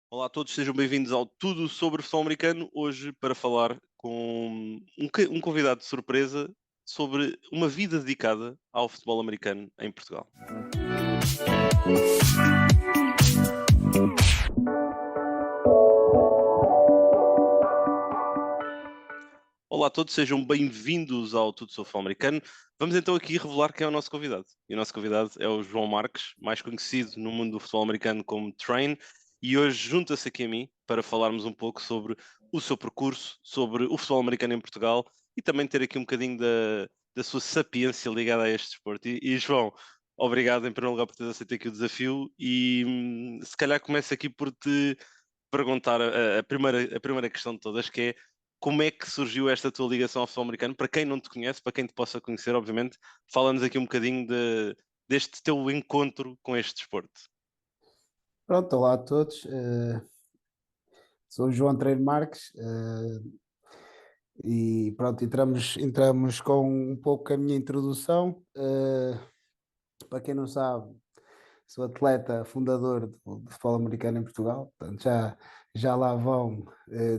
Olá a todos, sejam bem-vindos ao Tudo sobre Futebol Americano. Hoje para falar com um convidado de surpresa sobre uma vida dedicada ao futebol americano em Portugal. Olá a todos, sejam bem-vindos ao Tudo sobre Futebol Americano. Vamos então aqui revelar quem é o nosso convidado. E o nosso convidado é o João Marques, mais conhecido no mundo do futebol americano como Train, e hoje junta-se aqui a mim para falarmos um pouco sobre o seu percurso, sobre o futebol americano em Portugal e também ter aqui um bocadinho da sua sapiência ligada a este desporto. E João, obrigado em primeiro lugar por teres aceito aqui o desafio e se calhar começo aqui por te perguntar a primeira questão de todas, que é como é que surgiu esta tua ligação ao futebol americano? Para quem não te conhece, para quem te possa conhecer, obviamente, fala-nos aqui um bocadinho deste teu encontro com este desporto. Pronto, olá a todos. Sou o João Treino Marques, e pronto, entramos com um pouco a minha introdução. Para quem não sabe, sou atleta fundador do futebol americano em Portugal, portanto já lá vão,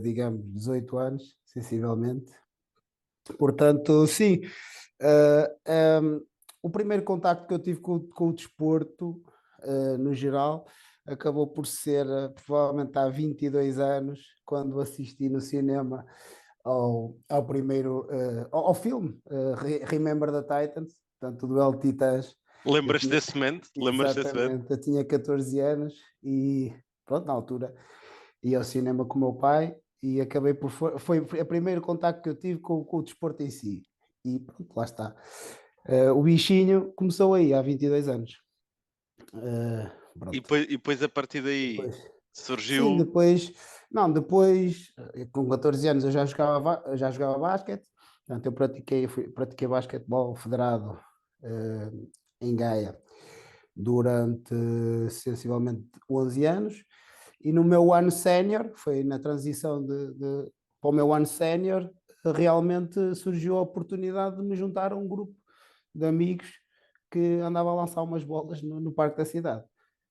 digamos, 18 anos, sensivelmente. Portanto, sim, eh, ehm, o primeiro contacto que eu tive com o desporto, no geral, acabou por ser provavelmente há 22 anos, quando assisti no cinema ao primeiro, ao filme, Remember the Titans, portanto, o Duelo de Titãs. Eu Lembras-te tinha, desse momento? Lembras-te desse momento? exatamente, eu tinha 14 anos e pronto, na altura ia ao cinema com o meu pai e acabei por. Foi o primeiro contacto que eu tive com o desporto em si. E pronto, lá está. O bichinho começou aí há 22 anos. E Pronto. depois a partir daí Depois, sim, surgiu. depois, não, depois, com 14 anos eu já jogava basquete, portanto eu pratiquei basquetebol federado, eh, em Gaia durante sensivelmente 11 anos, e no meu ano sénior, foi na transição para o meu ano sénior, realmente surgiu a oportunidade de me juntar a um grupo de amigos que andava a lançar umas bolas no parque da cidade.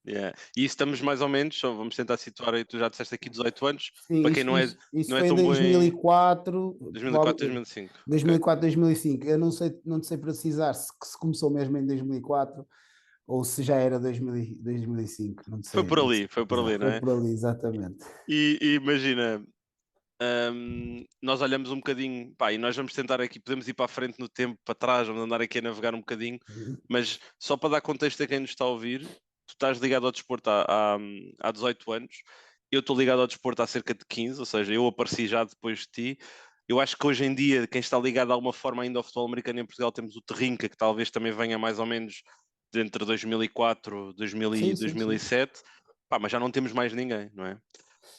Yeah. E isso estamos mais ou menos, só vamos tentar situar aí, tu já disseste aqui 18 anos, Sim, para quem isso, não é, isso, isso não é foi em tão bom em 2004, 2004, 2005. Ok. 2004, 2005. Eu não sei, não sei precisar se começou mesmo em 2004 ou se já era 2005. Não sei Foi por precisar. ali, não Foi é? por ali, exatamente. E imagina, nós olhamos um bocadinho, pá, e nós vamos tentar aqui, podemos ir para a frente no tempo, para trás, vamos andar aqui a navegar um bocadinho, Uhum. mas só para dar contexto a quem nos está a ouvir, tu estás ligado ao desporto há 18 anos, eu estou ligado ao desporto há cerca de 15, ou seja, eu apareci já depois de ti. Eu acho que hoje em dia, quem está ligado de alguma forma ainda ao futebol americano em Portugal, temos o Terrinca, que talvez também venha mais ou menos de entre 2004, 2000 e Sim, sim, sim. 2007, pá, mas já não temos mais ninguém, não é?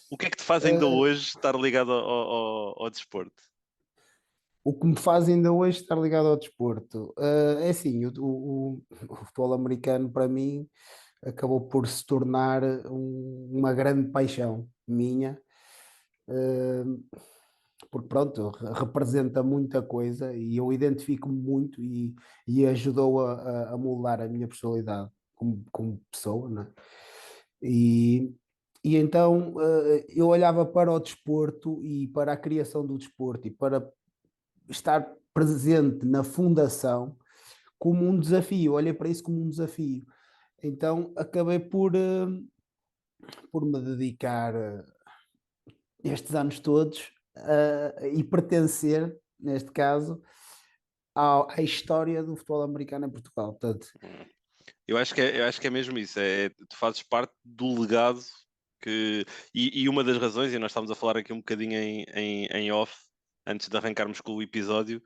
O que é que te faz ainda Eh, hoje estar ligado ao desporto? o que me faz ainda hoje estar ligado ao desporto, é assim, o futebol americano para mim acabou por se tornar uma grande paixão minha. Eh, Porque pronto, representa muita coisa e eu identifico-me muito e ajudou a moldar a minha personalidade como pessoa, né? E, e então, eu olhava para o desporto e para a criação do desporto e para estar presente na fundação como um desafio, olhei para isso como um desafio. Então acabei por me dedicar, estes anos todos, e pertencer, neste caso, à história do futebol americano em Portugal. Portanto, Eu acho que é mesmo isso. Tu fazes parte do legado e uma das razões, e nós estávamos a falar aqui um bocadinho em off, antes de arrancarmos com o episódio,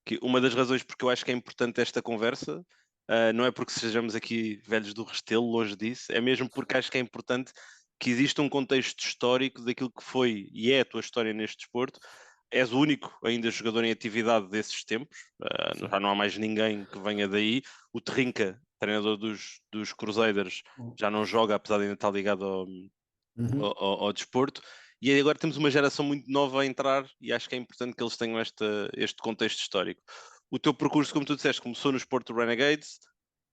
que uma das razões porque eu acho que é importante esta conversa, não é porque sejamos aqui velhos do Restelo, longe disso, é mesmo porque acho que é importante que exista um contexto histórico daquilo que foi e é a tua história neste desporto. És o único ainda jogador em atividade desses tempos, sim. já não há mais ninguém que venha daí. O Terrinca, treinador dos Crusaders, já não joga, apesar de ainda estar ligado Uhum. ao desporto. E agora temos uma geração muito nova a entrar e acho que é importante que eles tenham este contexto histórico. O teu percurso, como tu disseste, começou no Porto Renegades,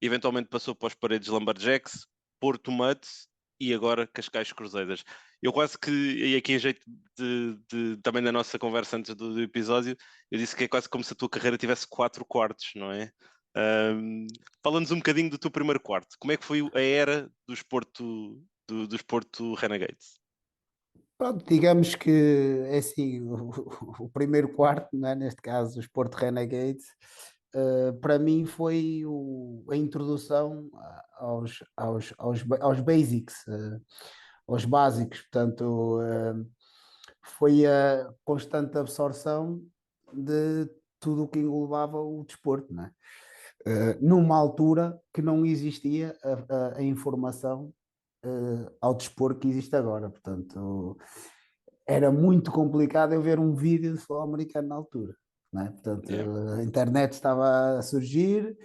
eventualmente passou para os Paredes Lumberjacks, Porto Muds e agora Cascais Cruzeiras. eu quase que, e aqui em jeito também da nossa conversa antes do episódio, eu disse que é quase como se a tua carreira tivesse 4 quartos, não é? Fala-nos um bocadinho do teu primeiro quarto. Como é que foi a era do Esporte Renegades? Pronto, digamos que é assim, o primeiro quarto, né, neste caso, o Sport Renegades, para mim foi a introdução aos basics, aos básicos, portanto, foi a constante absorção de tudo o que englobava o desporto, né? Numa altura que não existia a informação ao dispor que existe agora. Portanto, era muito complicado eu ver um vídeo de futebol americano na altura. Não é? Portanto, Yeah. a internet estava a surgir,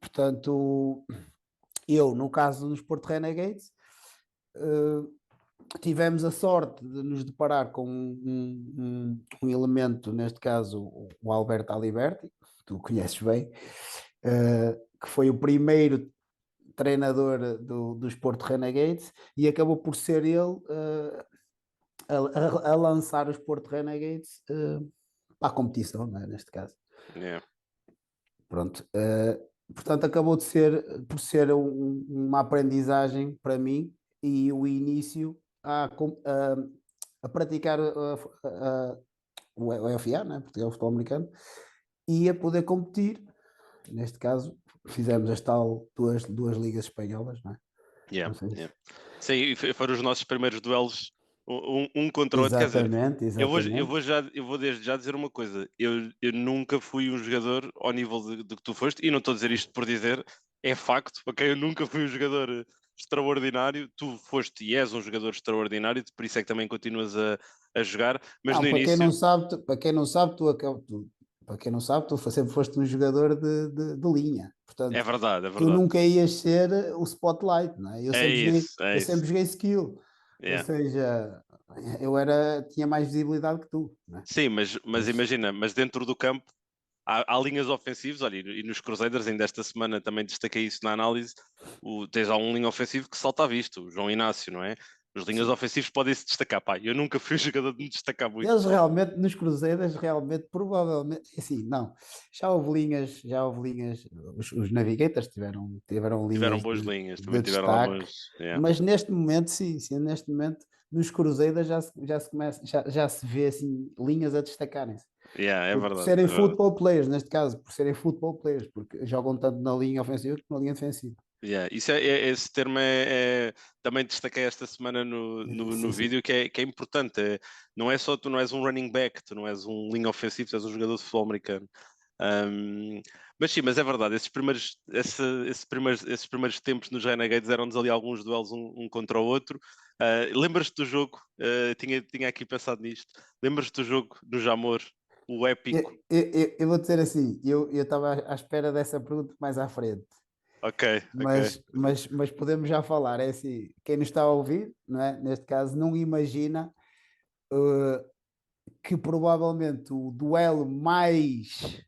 portanto, eu, no caso do Sport Renegades, tivemos a sorte de nos deparar com um elemento, neste caso o Alberto Aliberti, que tu conheces bem, que foi o primeiro treinador do Sport Renegades e acabou por ser ele a lançar o Sport Renegades para a competição, né, neste caso. Yeah. Pronto. Portanto, acabou de ser por ser uma aprendizagem para mim e o início a praticar o FA, né, Portugal Futebol Americano, e a poder competir. Neste caso, fizemos as tal duas ligas espanholas, não é? Yeah, Não sei se... yeah. Sim, e foram os nossos primeiros duelos, um contra o outro. Quer dizer, Exatamente, exatamente. eu vou desde já dizer uma coisa. Eu nunca fui um jogador ao nível de que tu foste, e não estou a dizer isto por dizer, é facto, ok? Eu nunca fui um jogador extraordinário. Tu foste e és um jogador extraordinário, por isso é que também continuas a jogar. Mas Não, no início, para quem não sabe, para quem não sabe, tu sempre foste um jogador de linha. é Portanto, verdade, é tu verdade. nunca ias ser o spotlight, não é? É isso, é Eu isso. sempre joguei skill. Ou Yeah. seja, tinha mais visibilidade que tu, não é? Sim, mas Mas, imagina, mas dentro do campo há linhas ofensivas, olha, e nos Crusaders, ainda esta semana também destaquei isso na análise, tens lá um linha ofensivo que salta à vista, o João Inácio, não é? Os linhas sim. ofensivos podem se destacar, pá, eu nunca fui um jogador de me destacar muito. Eles realmente, nos Cruzeiros, realmente, provavelmente, assim, não, já houve linhas, os Navigators tiveram Tiveram linhas boas linhas, também de tiveram lá destaque, boas. Yeah. mas neste momento, sim, neste momento, nos Cruzeiros já se começa, já se vê, assim, linhas a destacarem-se. Yeah, é Por verdade, serem é verdade. football players, neste caso, por serem football players, porque jogam tanto na linha ofensiva como na linha defensiva. Yeah. Esse termo também destaquei esta semana no Sim, sim. vídeo que é importante. Não é só tu não és um running back, tu não és um linha ofensivo, tu és um jogador de futebol americano. Um, mas sim, mas é verdade, esses primeiros tempos nos Renegades eram-nos ali alguns duelos um contra o outro. Lembras-te do jogo? Tinha aqui pensado nisto. Lembras-te do jogo no Jamor, o épico? Eu vou dizer assim, eu estava à espera dessa pergunta mais à frente. Ok, ok. Mas podemos já falar. É assim, quem nos está a ouvir, não é? Neste caso, não imagina que provavelmente o duelo mais,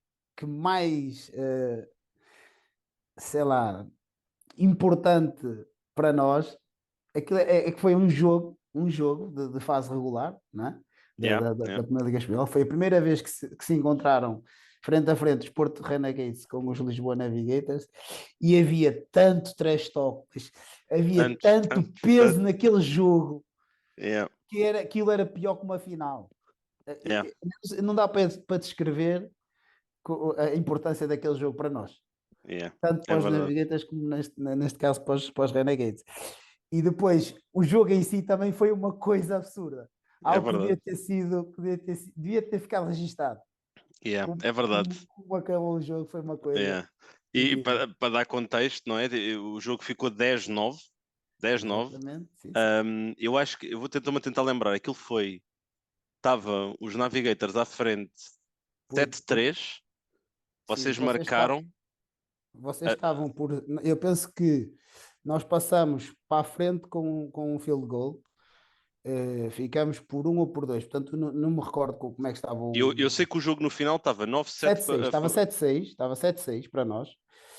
sei lá, importante para nós, é que foi um jogo de fase regular, não é? Yeah, yeah. Da Primeira Liga Espanhola. Foi a primeira vez que se encontraram frente a frente os Porto Renegades com os Lisboa Navigators e havia tanto trash talk, havia Tanto, tanto tanto, peso tanto. naquele jogo Yeah, aquilo era pior que uma final. yeah, Não dá para descrever a importância daquele jogo para nós, yeah. tanto É para os verdade, Navigators como neste caso para os Renegades. E depois o jogo em si também foi uma coisa absurda. é Algo que verdade. devia ter ficado registado. Yeah, é verdade. Como acabou o jogo foi uma coisa Yeah. E incrível. para dar contexto, não é? O jogo ficou 10-9. 10-9. Exatamente, sim, sim. Eu acho que eu vou tentar lembrar. Aquilo foi. Estavam os Navigators à frente Por, por, 7-3. sim, Vocês marcaram. vocês ah, estavam por. Eu penso que nós passamos para a frente com um field goal. Ficamos por um ou por dois, portanto não me recordo como é que estava eu sei que o jogo no final estava 9-7. 7-6, estava 7-6 para nós.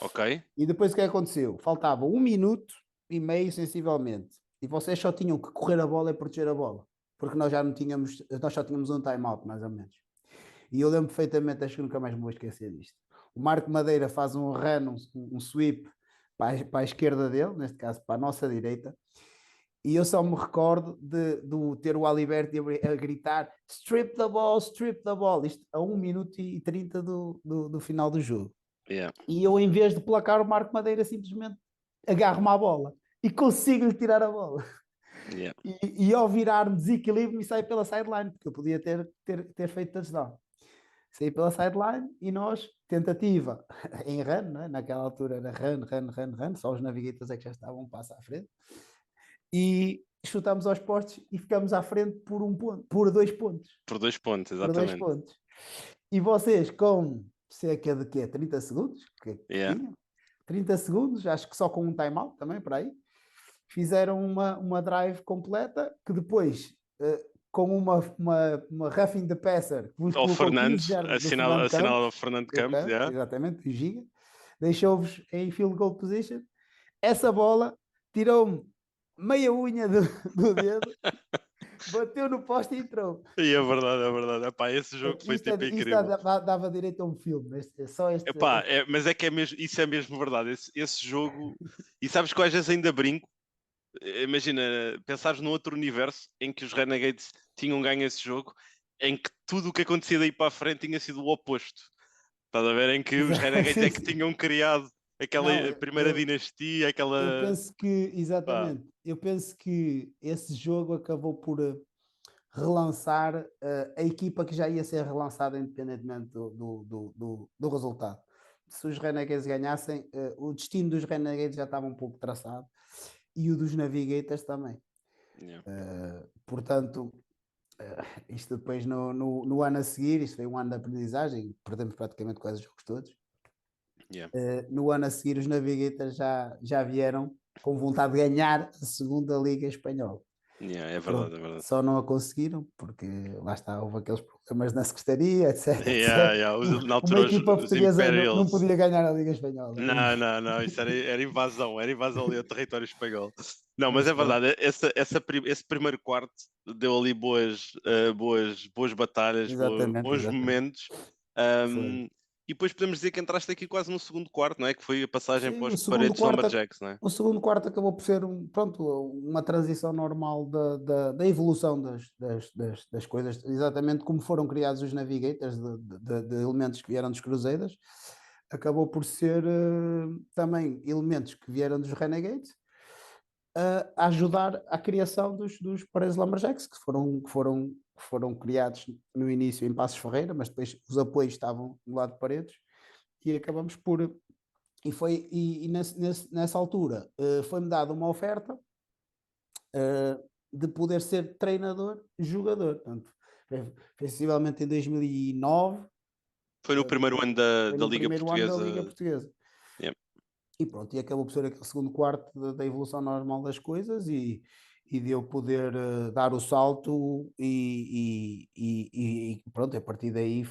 Ok? E depois o que aconteceu? Faltava um minuto e meio, sensivelmente. e vocês só tinham que correr a bola e proteger a bola, porque nós já não tínhamos, nós só tínhamos um time-out, mais ou menos. E eu lembro perfeitamente, acho que nunca mais me vou esquecer disto. O Marco Madeira faz um run, um sweep para a esquerda dele, neste caso para a nossa direita, e eu só me recordo de ter o Aliberti a gritar strip the ball, isto a 1 minuto e 30 do final do jogo. Yeah. E eu, em vez de placar, o Marco Madeira simplesmente agarro-me à bola e consigo-lhe tirar a bola. Yeah. E ao virar desequilíbrio, me sai pela sideline, porque eu podia ter feito touchdown. Saí pela sideline e nós, tentativa em run, né? Naquela altura era run, só os navigators é que já estavam um passo à frente, e chutámos aos postos e ficamos à frente por 1 ponto, por 2 pontos. Por 2 pontos, Por 2 exatamente. pontos. E vocês, com cerca de quê? 30 segundos? Que Yeah. tinham? 30 segundos, acho que só com um timeout também, por aí, fizeram uma drive completa que depois, com uma roughing the passer, que vos Ao colocou 15 Fernandes, jardas do Fernando assinado Campos, ao Fernando Campos, yeah. exatamente, o Giga, deixou-vos em field goal position. Essa bola tirou-me meia unha do dedo, bateu no poste e entrou. E é verdade, é verdade. Epá, esse jogo foi Isto, tipo isto incrível. dava direito a um filme. Só este. Epá, mas é que é mesmo, isso é mesmo verdade. Esse jogo, e sabes que eu às vezes ainda brinco. Imagina, pensares num outro universo em que os Renegades tinham ganho esse jogo, em que tudo o que acontecia daí para a frente tinha sido o oposto. Estás a ver? Em que os Renegades é Sim, que sim. tinham criado aquela Não, primeira dinastia, eu aquela. penso que, Pá, exatamente, eu penso que esse jogo acabou por relançar a equipa que já ia ser relançada independentemente do resultado. Se os Renegades ganhassem, o destino dos Renegades já estava um pouco traçado e o dos Navigators também. yeah, Portanto, isto depois no ano a seguir, isto foi um ano de aprendizagem, perdemos praticamente quase os jogos todos. yeah. No ano a seguir, os Navigators já vieram com vontade de ganhar a segunda Liga Espanhola. Yeah, é verdade, Pronto, é verdade. só não a conseguiram, porque lá está, houve aqueles problemas na secretaria, etc, Yeah, etc. yeah. Na Uma altura, equipa os portuguesa não Imperials. podia ganhar a Liga Espanhola. Não, isso era invasão ali ao território espanhol. Não, mas Mas é pronto, verdade, esse primeiro quarto deu ali boas batalhas, exatamente, bons exatamente. momentos. Foi. E depois podemos dizer que entraste aqui quase no segundo quarto, não é? Que foi a passagem Sim, para os Paredes Lumberjacks, não é? o segundo quarto acabou por ser pronto, uma transição normal da evolução das coisas, exatamente como foram criados os Navigators, de elementos que vieram dos Crusaders, acabou por ser também elementos que vieram dos Renegades, a ajudar à criação dos Paredes Lumberjacks, que foram criados no início em Passos Ferreira, mas depois os apoios estavam do lado de Paredes, e acabamos por nessa altura foi-me dada uma oferta de poder ser treinador-jogador. Portanto, sensivelmente em 2009, Foi no primeiro ano da, foi da no Liga primeiro ano da Liga Portuguesa. Portuguesa. Yeah, E pronto, e acabou por ser aquele segundo quarto da evolução normal das coisas e de eu poder dar o salto e pronto, a partir daí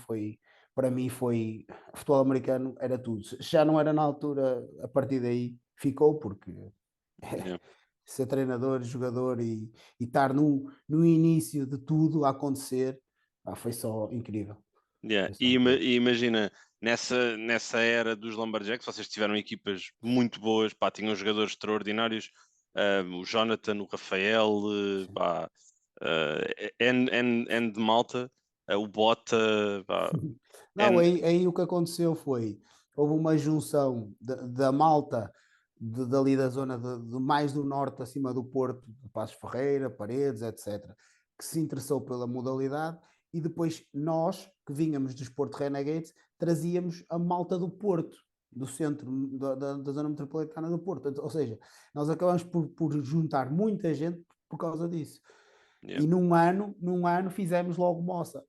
para mim futebol americano era tudo. Já não era na altura, a partir daí ficou, porque yeah. ser treinador, jogador e estar no início de tudo a acontecer, foi só incrível. Yeah. Foi só E incrível. imagina, nessa era dos Lumberjacks, vocês tiveram equipas muito boas, pá, tinham jogadores extraordinários, o Jonathan, o Rafael, Sim. pá, N de Malta, o Bota, pá, Não, N, aí o que aconteceu foi, houve uma junção da malta dali da zona de mais do norte, acima do Porto, de Passos Ferreira, Paredes, etc., que se interessou pela modalidade, e depois nós, que vínhamos dos Porto Renegades, trazíamos a malta do Porto, do centro da zona metropolitana do Porto. Ou seja, nós acabamos por juntar muita gente por causa disso. yeah, E num ano fizemos logo moça.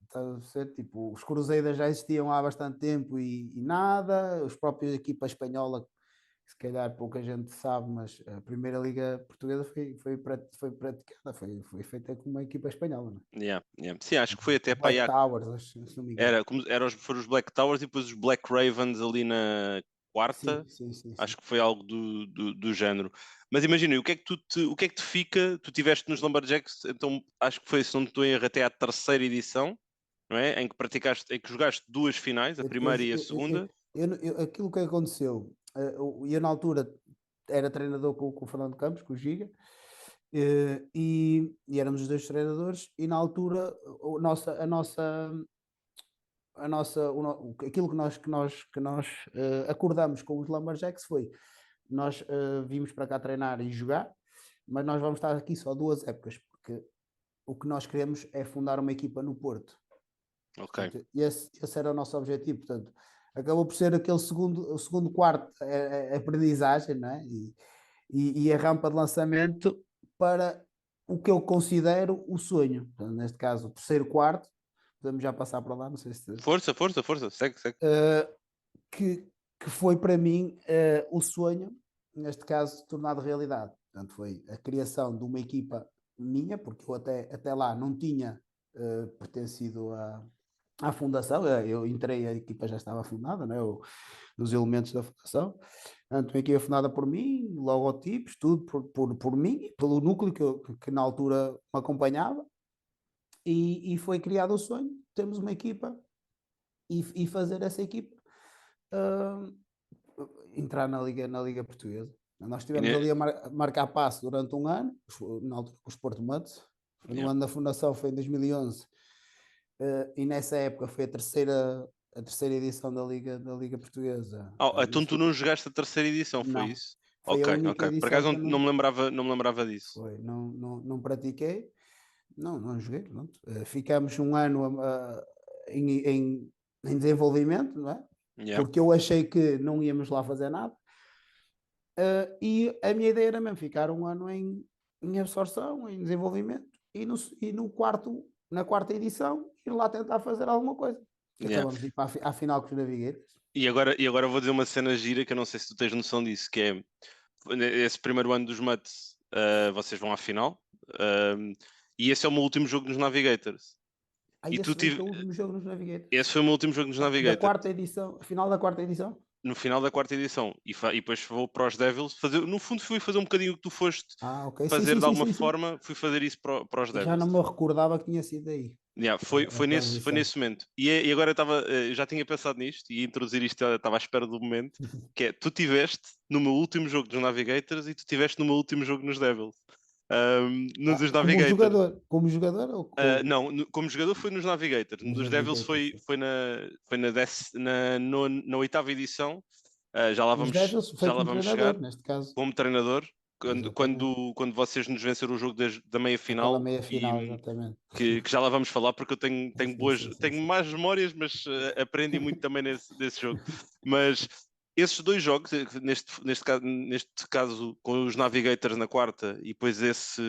Estás a ser, tipo, os Cruzeiros já existiam há bastante tempo e nada, os próprios equipa espanhola, se calhar pouca gente sabe, mas a primeira Liga Portuguesa foi praticada, foi feita com uma equipa espanhola, não é? yeah, yeah. Sim, acho que foi até Os para Black aí, Towers, se não me engano. foram os Black Towers e depois os Black Ravens ali quarta, sim, sim, sim. acho que foi algo do género. Mas imagina, o que é que te fica? Tu tiveste nos Lumberjacks, então acho que foi, se não estou em erro, até à terceira edição, não é? Em que jogaste duas finais, a primeira e a segunda. Aquilo que aconteceu, eu na altura era treinador com o Fernando Campos, com o Giga, e éramos os dois treinadores, e na altura aquilo que nós acordamos com os Lumberjacks foi, nós vimos para cá treinar e jogar, mas nós vamos estar aqui só 2 épocas, porque o que nós queremos é fundar uma equipa no Porto. Ok. Portanto, esse era o nosso objetivo. Portanto, acabou por ser aquele o segundo quarto, a aprendizagem, não é? E a rampa de lançamento para o que eu considero o sonho. Portanto, neste caso, o terceiro quarto, podemos já passar para lá, não sei se. Força, força, força, segue, segue. Que, que foi para mim o sonho, neste caso, tornado realidade. Portanto, foi a criação de uma equipa minha, porque eu até lá não tinha pertencido à fundação. Eu entrei, a equipa já estava fundada, né? Os elementos da fundação. Portanto, uma equipa fundada por mim, logotipos, tudo por mim e pelo núcleo que na altura me acompanhava. E foi criado o sonho, temos uma equipa e fazer essa equipa uh, entrar na Liga Portuguesa. Nós E estivemos ali a marcar passo durante um ano, na altura com os Porto Matos. Foi no yeah. ano da fundação, foi em 2011. E nessa época foi a terceira edição da Liga Portuguesa. Então tu não jogaste a terceira edição, foi Não, isso? foi a Ok, única ok. Por edição acaso que eu não me lembrava disso. não pratiquei, não joguei. Pronto. Ficamos um ano em desenvolvimento, não é? Yeah. Porque eu achei que não íamos lá fazer nada. E a minha ideia era mesmo ficar um ano em absorção, em desenvolvimento, na quarta edição, ir lá tentar fazer alguma coisa. Yeah. Acabamos de ir para à final com os Navigueiros. E agora vou dizer uma cena gira que eu não sei se tu tens noção disso, que é esse primeiro ano dos Mets, vocês vão à final, e esse é o meu último jogo nos Navigators. Aí E tu esse foi o tive... teu último jogo nos Navigators. Esse foi o meu último jogo nos Da Navigators, quarta edição, final da quarta edição? no final da quarta edição. E depois vou para os Devils fazer, no fundo fui fazer um bocadinho o que tu foste Ok, sim, fazer sim, de sim, alguma sim, sim. forma, fui fazer isso para os Já Devils. não me recordava que tinha sido aí. Yeah, A foi transição. nesse momento. E agora eu já tinha pensado nisto e introduzir isto, eu estava à espera do momento, que é, tu tiveste no meu último jogo dos Navigators e tu tiveste no meu último jogo nos Devils. No dos Como Navigators. jogador? Como jogador Não, como jogador foi nos Navigators. No nos dos Devils Navigators? na oitava edição. Nos Devils foi Já lá como vamos treinador, chegar neste caso. como treinador. Exatamente. Quando vocês nos venceram o jogo da meia Aquela final meia e final, exatamente. que já lá vamos falar, porque eu Sim, sim, sim, tenho sim. más memórias, mas aprendi muito também desse jogo. Mas esses dois jogos, neste caso com os Navigators na quarta e depois esse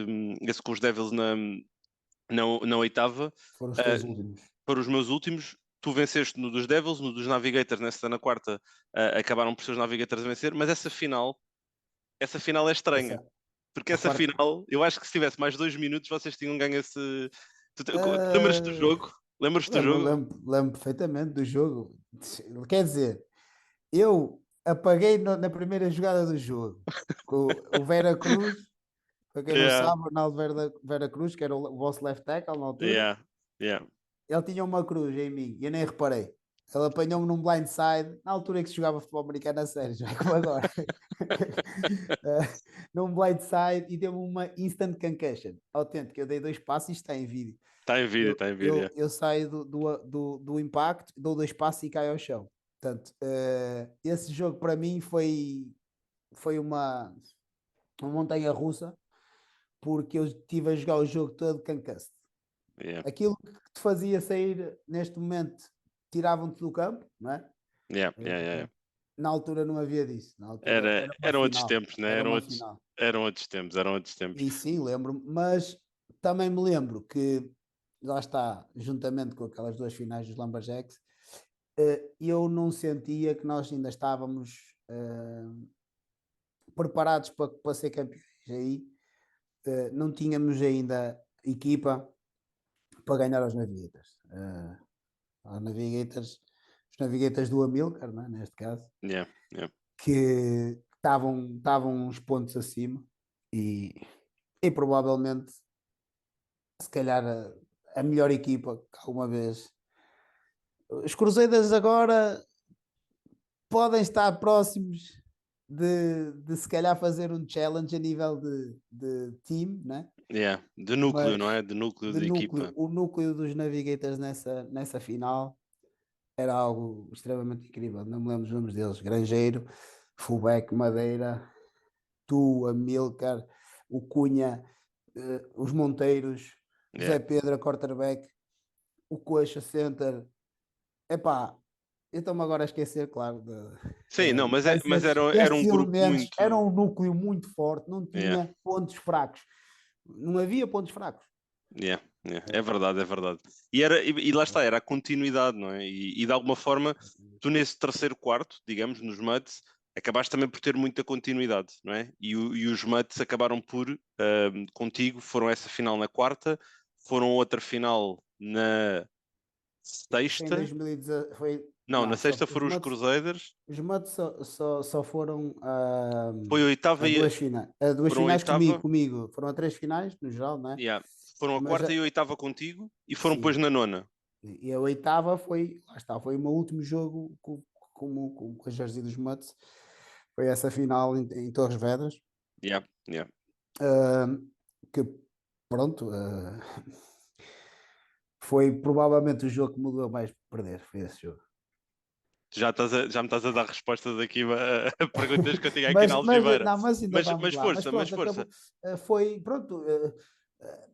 com os Devils na oitava, Foram os teus uh, últimos. para os meus últimos, tu venceste no dos Devils, no dos Navigators, nessa na quarta, acabaram por ser os Navigators a vencer, mas essa final é estranha. Essa, Porque a essa quarta. final, eu acho que se tivesse mais 2 minutos, vocês tinham ganho esse. Lembras-te do Ah, jogo? Lembras-te do lembro, jogo? lembro, lembro perfeitamente do jogo. Quer dizer, eu apaguei na primeira jogada do jogo com o Vera Cruz, para quem não Yeah, sabe, Ronaldo Vera Cruz, que era o vosso left tackle na altura. yeah, yeah. Ele tinha uma cruz em mim e eu nem reparei. Ele apanhou-me num blindside, na altura em que se jogava futebol americano a sério, já é como agora. Num blindside e deu-me uma instant concussion. Autêntico, eu dei 2 passos e isto está em vídeo. Está em vídeo, Eu, está em vídeo. eu, eu saio do impacto, dou 2 passos e caio ao chão. Portanto, esse jogo para mim foi uma montanha russa, porque eu estive a jogar o jogo todo concussed. Yeah, Aquilo que te fazia sair neste momento, tiravam-te do campo, não é? yeah, yeah, yeah. Na altura não havia disso, na altura era uma Eram outros final, tempos, né? era uma final. Eram outros tempos, eram outros tempos. E sim, lembro-me, mas também me lembro que, lá está, juntamente com aquelas 2 finais dos Lumberjacks, eu não sentia que nós ainda estávamos preparados para ser campeões. Aí não tínhamos ainda equipa para ganhar aos Navigators. Aos Navigators, os Navigators do Amilcar, não é? Neste caso. Yeah, yeah. que estavam uns pontos acima e provavelmente, se calhar, a melhor equipa que alguma vez. Os Cruzeiros agora podem estar próximos de se calhar fazer um challenge a nível de time, né? Yeah. De núcleo, Mas não é? De núcleo de de núcleo, equipa. o núcleo dos Navigators nessa final era algo extremamente incrível. Não me lembro os nomes deles: Grangeiro, Fullback, Madeira, tu, Amilcar, o Cunha, os Monteiros, o Yeah. Zé Pedro, a quarterback, o Coxa Center. Epá, eu estou-me agora a esquecer, claro, Sim, não, mas era desses um grupo elementos. Era muito. um núcleo muito forte, não Yeah. tinha pontos fracos. Não havia pontos fracos. Yeah, yeah. É verdade, é verdade. E lá está, era a continuidade, não é? E de alguma forma, tu nesse terceiro quarto, digamos, nos Mets, acabaste também por ter muita continuidade, não é? E os Mets acabaram por, contigo, foram essa final na quarta, foram outra final na Foi em sexta, 2016. não, na Não, sexta foram os Crusaders, Os Mets só foram foi a oitava a duas foram a finais oitava, comigo. Foram a três finais, no geral, não é? yeah, foram a Mas quarta e a oitava contigo, e foram depois sim. na nona. E a oitava foi, lá está, foi o meu último jogo com a jersey dos Mets. Foi essa final em Torres Vedras. Yeah, yeah. ah, que pronto, foi provavelmente o jogo que me doeu mais perder. Foi esse jogo. Já me estás a dar respostas aqui a perguntas que eu tinha aqui na algibeira. Não, mas ainda vamos Mas lá. Mas força, mas pronto, força.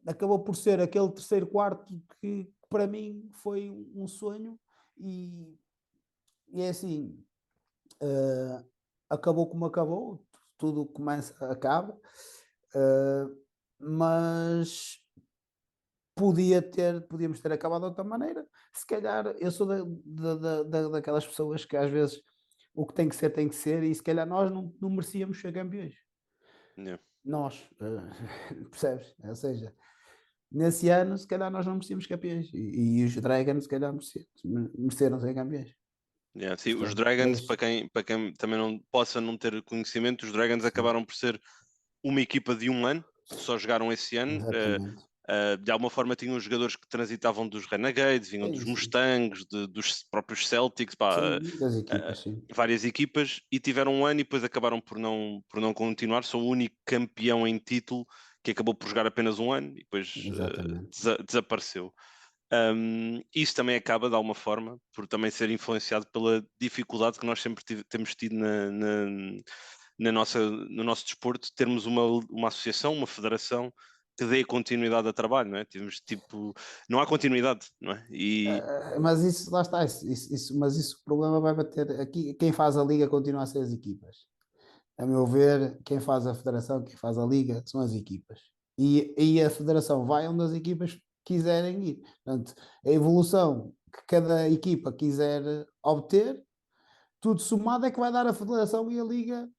acabou por ser aquele terceiro quarto que para mim foi um sonho e, e é assim, uh, acabou como acabou, tudo começa, acaba, mas podíamos ter acabado de outra maneira. Se calhar eu sou daquelas pessoas que às vezes o que tem que ser, e se calhar nós não merecíamos ser campeões. Yeah, Nós, percebes? Ou seja, nesse ano, se calhar nós não merecíamos campeões e os Dragons, se calhar, mereceram ser campeões. yeah. Sim, os Portanto, Dragons, mas, para quem também não possa não ter conhecimento, os Dragons sim, acabaram por ser uma equipa de um ano, só jogaram esse ano. exatamente. De alguma forma tinham os jogadores que transitavam dos Renegades, vinham dos Sim, sim. Mustangs, dos próprios Celtics, pá, Sim, muitas uh, equipas, sim. várias equipas, e tiveram um ano e depois acabaram por não continuar. São o único campeão em título que acabou por jogar apenas um ano e depois Exatamente. desapareceu. Isso também acaba, de alguma forma, por também ser influenciado pela dificuldade que nós sempre temos tido no nosso desporto, termos uma associação, uma federação que dê continuidade ao trabalho, não é? Tivemos tipo, não há continuidade, não é? E Mas isso, lá está, mas isso o problema vai bater aqui. Quem faz a liga continua a ser as equipas. A meu ver, quem faz a federação, quem faz a liga, são as equipas. E a federação vai onde as equipas quiserem ir. Portanto, a evolução que cada equipa quiser obter, tudo somado é que vai dar a federação e a liga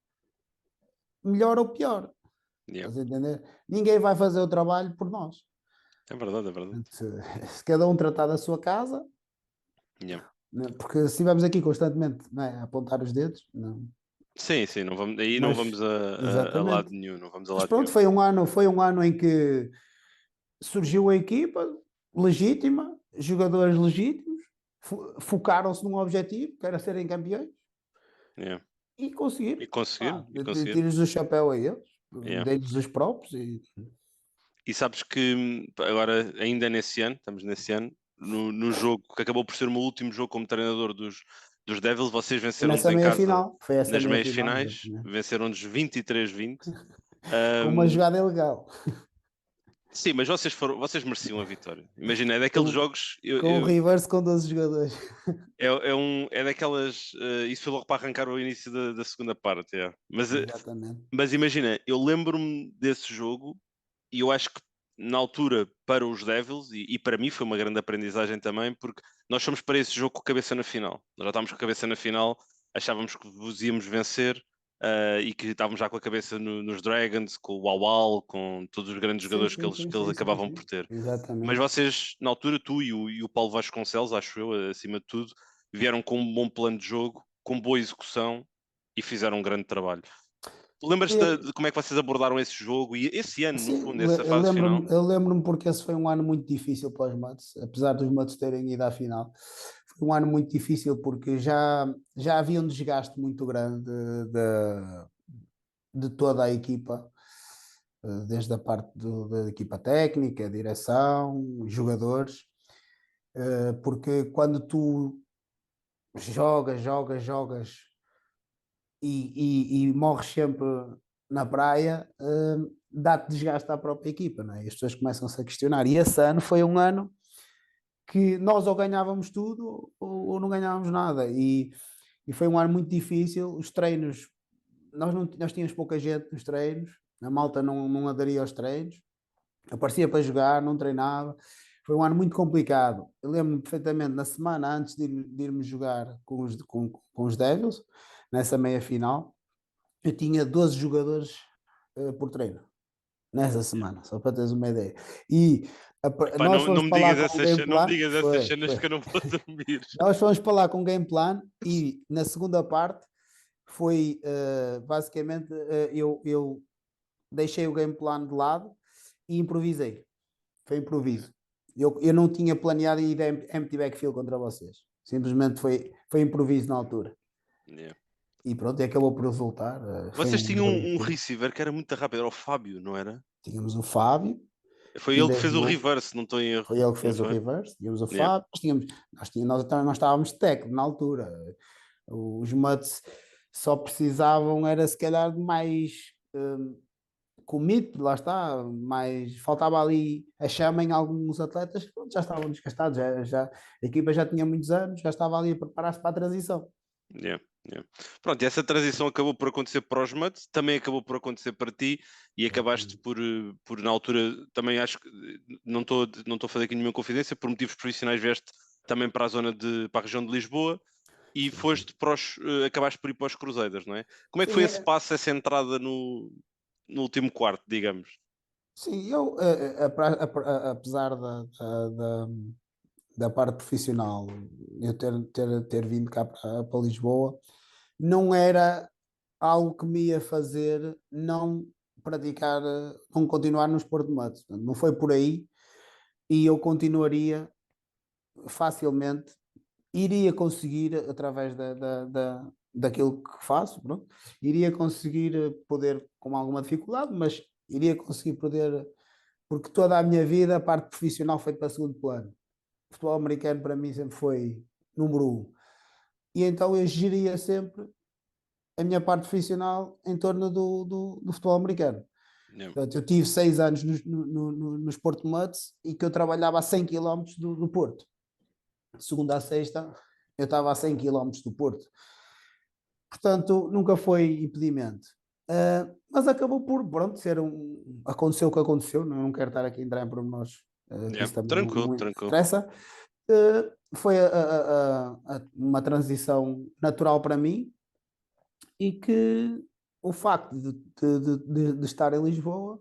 melhor ou pior. yeah, Estás a entender? Ninguém vai fazer o trabalho por nós. é verdade, é verdade. Portanto, se cada um tratar da sua casa, Yeah. né, porque se estivermos aqui constantemente, não é, a apontar os dedos, não. Sim, sim, não vamos, aí não Mas, vamos a lado exatamente. nenhum, não vamos a Mas lado pronto, nenhum. foi um ano em que surgiu a equipa legítima, jogadores legítimos, focaram-se num objetivo, que era serem campeões, Yeah. e conseguiram. E conseguiram, Pá, e conseguiram. tiro-lhes o chapéu a eles, Yeah. dei-lhes os próprios e E sabes que agora, ainda nesse ano, estamos nesse ano, no jogo que acabou por ser o meu último jogo como treinador dos Devils, vocês venceram-nos nessa em meia casa final, foi essa nas meia meias final, finais, exatamente. venceram-nos 23-20. Com uma Ahm, jogada ilegal, sim, mas vocês mereciam a vitória. Imagina, é daqueles com, jogos, com um reverse com 12 jogadores. é daquelas, isso foi logo para arrancar o início da segunda parte, é. Exatamente. Mas imagina, eu lembro-me desse jogo e eu acho que na altura para os Devils e para mim foi uma grande aprendizagem também porque nós fomos para esse jogo com a cabeça na final. Nós já estávamos com a cabeça na final, achávamos que vos íamos vencer e que estávamos já com a cabeça nos Dragons, com o Wawal, com todos os grandes Sim, jogadores sim, sim, que eles sim, sim, acabavam por sim. ter. Mas Exatamente. vocês, na altura, tu e o Paulo Vasconcelos, acho eu, acima de tudo, vieram com um bom plano de jogo, com boa execução e fizeram um grande trabalho. Lembras-te de como é que vocês abordaram esse jogo e esse ano, no Sim, fundo, essa fase final? eu lembro-me porque esse foi um ano muito difícil para os Mets, apesar dos Mets terem ido à final. Foi um ano muito difícil porque já havia um desgaste muito grande de toda a equipa, desde a parte da equipa técnica, direção, jogadores, porque quando tu jogas e morres sempre na praia, dá-te desgaste à própria equipa, não é? E as pessoas começam-se a questionar. E esse ano foi um ano que nós ou ganhávamos tudo ou não ganhávamos nada. E foi um ano muito difícil. Os treinos, nós tínhamos pouca gente nos treinos, a malta não aderia aos treinos, aparecia para jogar, não treinava. Foi um ano muito complicado. Eu lembro-me perfeitamente, na semana antes de irmos jogar com os Devils, nessa meia final, eu tinha 12 jogadores por treino, nessa semana, só para teres uma ideia. E Epá, nós não fomos me para lá digas com um essas, game não me plan, digas essas cenas que eu não vou dormir. nós fomos para lá com um game plan e na segunda parte foi basicamente eu deixei o game plan de lado e improvisei. Foi improviso. Eu não tinha planeado ir a empty backfield contra vocês. Simplesmente foi improviso na altura. Yeah. E pronto, e acabou por resultar. Foi Vocês um tinham jogo um difícil. receiver que era muito rápido, era o Fábio, não era? Tínhamos o Fábio, Foi que ele que ainda fez o jogou. reverse, não estou em erro, Foi ele que não fez o foi? reverse. Tínhamos o Yeah. Fábio. Nós estávamos tech na altura. Os Mutts só precisavam, era se calhar, de mais commit, lá está, mas faltava ali a chama em alguns atletas que pronto, já estavam desgastados, a equipa já tinha muitos anos, já estava ali a preparar-se para a transição. Yeah, yeah. Pronto, e essa transição acabou por acontecer para os Mets, também acabou por acontecer para ti e acabaste por na altura, também acho que não estou a fazer aqui nenhuma confidência, por motivos profissionais vieste também para a para a região de Lisboa e Sim, sim. acabaste por ir para os Crusaders, não é? Como é que Sim, foi esse passo, essa entrada no último quarto, digamos? sim, eu, apesar da parte profissional, eu ter vindo cá para Lisboa, não era algo que me ia fazer não praticar, não continuar no esporte de matos. Não foi por aí e eu continuaria facilmente, iria conseguir, através daquilo que faço, pronto, iria conseguir poder, com alguma dificuldade, mas iria conseguir poder, porque toda a minha vida a parte profissional foi para segundo plano. O futebol americano para mim sempre foi número um. E então eu geria sempre a minha parte profissional em torno do futebol americano. Yeah, Portanto, eu tive 6 anos nos Porto Muts e que eu trabalhava a 100 km do Porto. De segunda a sexta, eu estava a 100 km do Porto. Portanto, nunca foi impedimento. Mas acabou por, pronto, ser aconteceu o que aconteceu, não quero estar aqui a entrar em pormenores, que yeah. isso também Tranquilo, não tranquilo. interessa. Foi uma transição natural para mim e que o facto de estar em Lisboa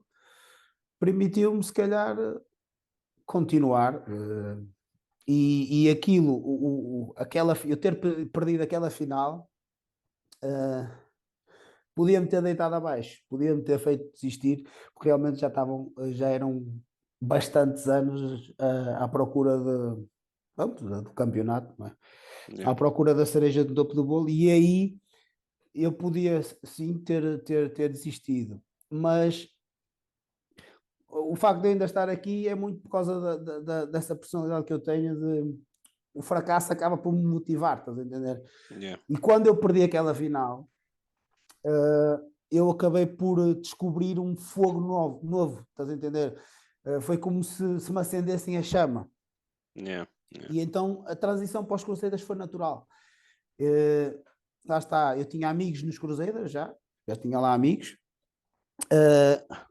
permitiu-me, se calhar, continuar. E aquilo, eu ter perdido aquela final, podia-me ter deitado abaixo, podia-me ter feito desistir, porque realmente já eram bastantes anos à procura pronto, do campeonato, não é? Yeah, À procura da cereja do topo do bolo, e aí eu podia sim ter desistido, mas o facto de ainda estar aqui é muito por causa dessa personalidade que eu tenho de o fracasso acaba por me motivar, estás a entender? yeah, E quando eu perdi aquela final, eu acabei por descobrir um fogo novo, estás a entender? Foi como se me acendessem a chama. yeah, yeah. E então a transição para os Crusaders foi natural. Uh, Lá está, eu tinha amigos nos Crusaders já tinha lá amigos,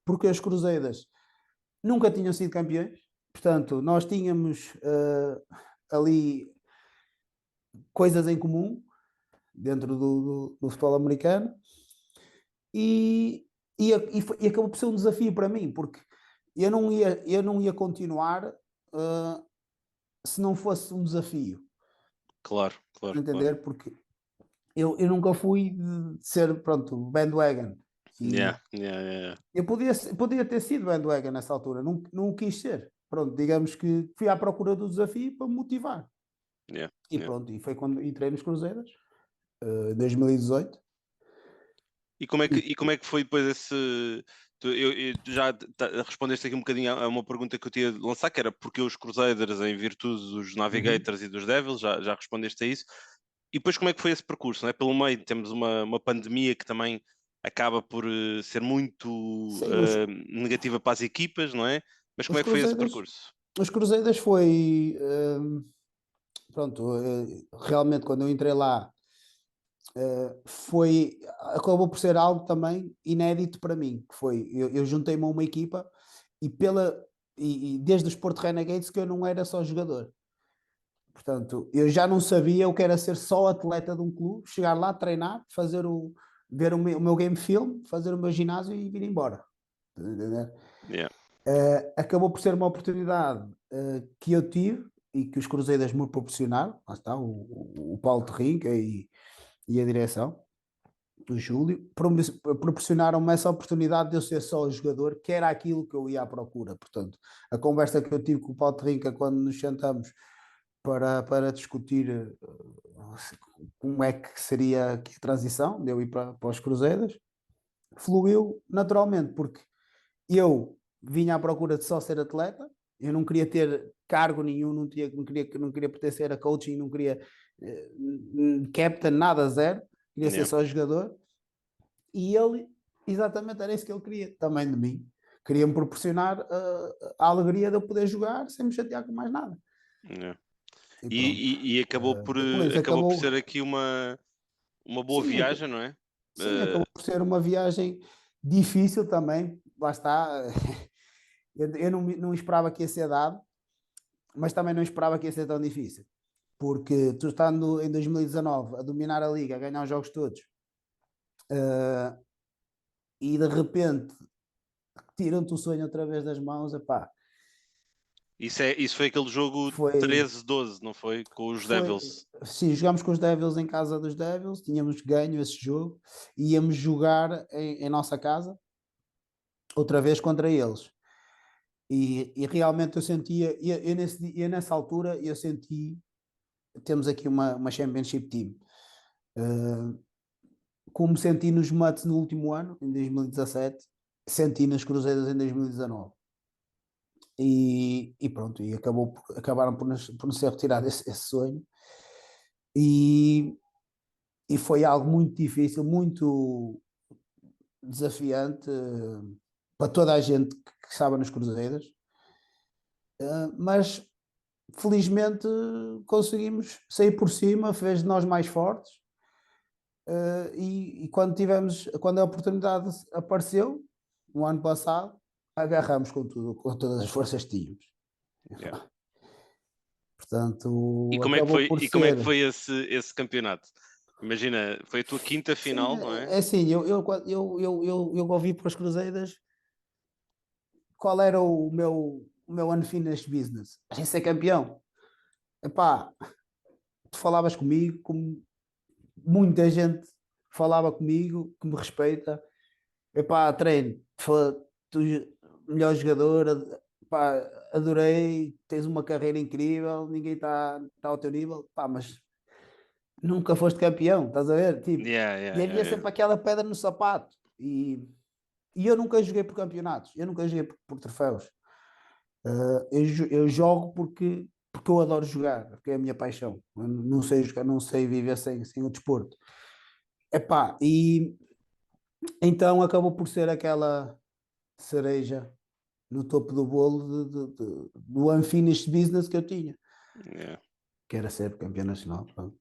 porque os Crusaders nunca tinham sido campeões, portanto, nós tínhamos ali coisas em comum dentro do futebol americano e acabou por ser um desafio para mim, porque eu não ia continuar se não fosse um desafio. Claro, claro, claro. Entender? Porque eu nunca fui de ser, pronto, bandwagon. E Yeah, yeah, yeah, eu podia ter sido bandwagon nessa altura, não o quis ser. Pronto, digamos que fui à procura do desafio para me motivar. yeah, E yeah. pronto, e foi quando entrei nos Cruzeiros, 2018. E como é que foi depois esse. Tu já respondeste aqui um bocadinho a uma pergunta que eu tinha de lançar, que era porque os Crusaders, em virtude dos Uhum. Navigators e dos Devils, já respondeste a isso. E depois como é que foi esse percurso? Não é? Pelo meio temos uma pandemia que também acaba por ser muito Sim, negativa para as equipas, não é? Mas como os é que foi esse Cruzeiros, percurso? os Cruzeiros foi, pronto, realmente quando eu entrei lá, acabou por ser algo também inédito para mim, que foi, eu juntei-me a uma equipa e e desde os Porto Renegades que eu não era só jogador. Portanto, eu já não sabia o que era ser só atleta de um clube, chegar lá, treinar, ver o meu game film, fazer o meu ginásio e vir embora. Estás a entender? Yeah, Acabou por ser uma oportunidade que eu tive e que os Cruzeiros me proporcionaram. Lá está, o Paulo Terrinca e a direção, o Júlio, proporcionaram-me essa oportunidade de eu ser só o jogador, que era aquilo que eu ia à procura. Portanto, a conversa que eu tive com o Paulo Terrinca quando nos sentamos para discutir como é que seria aqui a transição de eu ir para os Cruzeiros, fluiu naturalmente, porque eu vinha à procura de só ser atleta, eu não queria ter cargo nenhum, não queria pertencer a coaching, não queria captain, nada, zero, queria ser yeah, só jogador, e ele, exatamente, era isso que ele queria também de mim. Queria-me proporcionar a alegria de eu poder jogar sem me chatear com mais nada. yeah. E pronto. E Depois acabou por acabou, ser aqui uma boa sim, viagem, não é? sim, Eh, acabou por ser uma viagem difícil também. Lá está. Eu não esperava que ia ser dado, mas também não esperava que ia ser tão difícil. Porque tu estando em 2019 a dominar a liga, a ganhar os jogos todos, uh, e de repente tiram-te o sonho outra vez das mãos, epá, isso foi aquele jogo foi, 13-12, não foi? Com os foi, Devils. sim, jogámos com os Devils em casa dos Devils, tínhamos ganho esse jogo, e íamos jogar em nossa casa, outra vez contra eles. E realmente eu sentia, nessa altura eu senti, temos aqui uma Championship Team. Uh, Como senti nos Mets no último ano, em 2017, senti nas Cruzeiras em 2019. E pronto, e acabaram por nos ser retirado esse sonho. E, e foi algo muito difícil, muito desafiante para toda a gente que estava nos Cruzeiras. Mas felizmente conseguimos sair por cima, fez de nós mais fortes. E quando a oportunidade apareceu, no ano passado, agarramos com tudo, com todas as forças que tínhamos. Yeah. Portanto, acabou por E como é que ser. foi esse campeonato? Imagina, foi a tua quinta Sim, final, não é? é assim, eu ouvi para as Cruzeiras qual era o meu unfinished business. A gente ser campeão. Epá, tu falavas comigo, como muita gente falava comigo, que me respeita. Epá, treino, tu melhor jogador, pá, adorei, tens uma carreira incrível, ninguém está ao teu nível, pá, mas nunca foste campeão, estás a ver? Tipo, Yeah, yeah, e yeah, havia yeah. sempre aquela pedra no sapato. E eu nunca joguei por campeonatos, eu nunca joguei por troféus. Eu jogo porque eu adoro jogar, porque é a minha paixão. Eu não sei jogar, não sei viver sem o desporto. Epá, e então acabou por ser aquela cereja no topo do bolo do unfinished business que eu tinha, Yeah. que era ser campeão nacional. Pronto.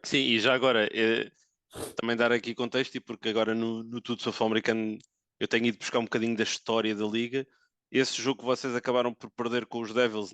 Sim, e já agora, também dar aqui contexto, e porque agora no Tudo Sou Americano eu tenho ido buscar um bocadinho da história da liga. Esse jogo que vocês acabaram por perder com os Devils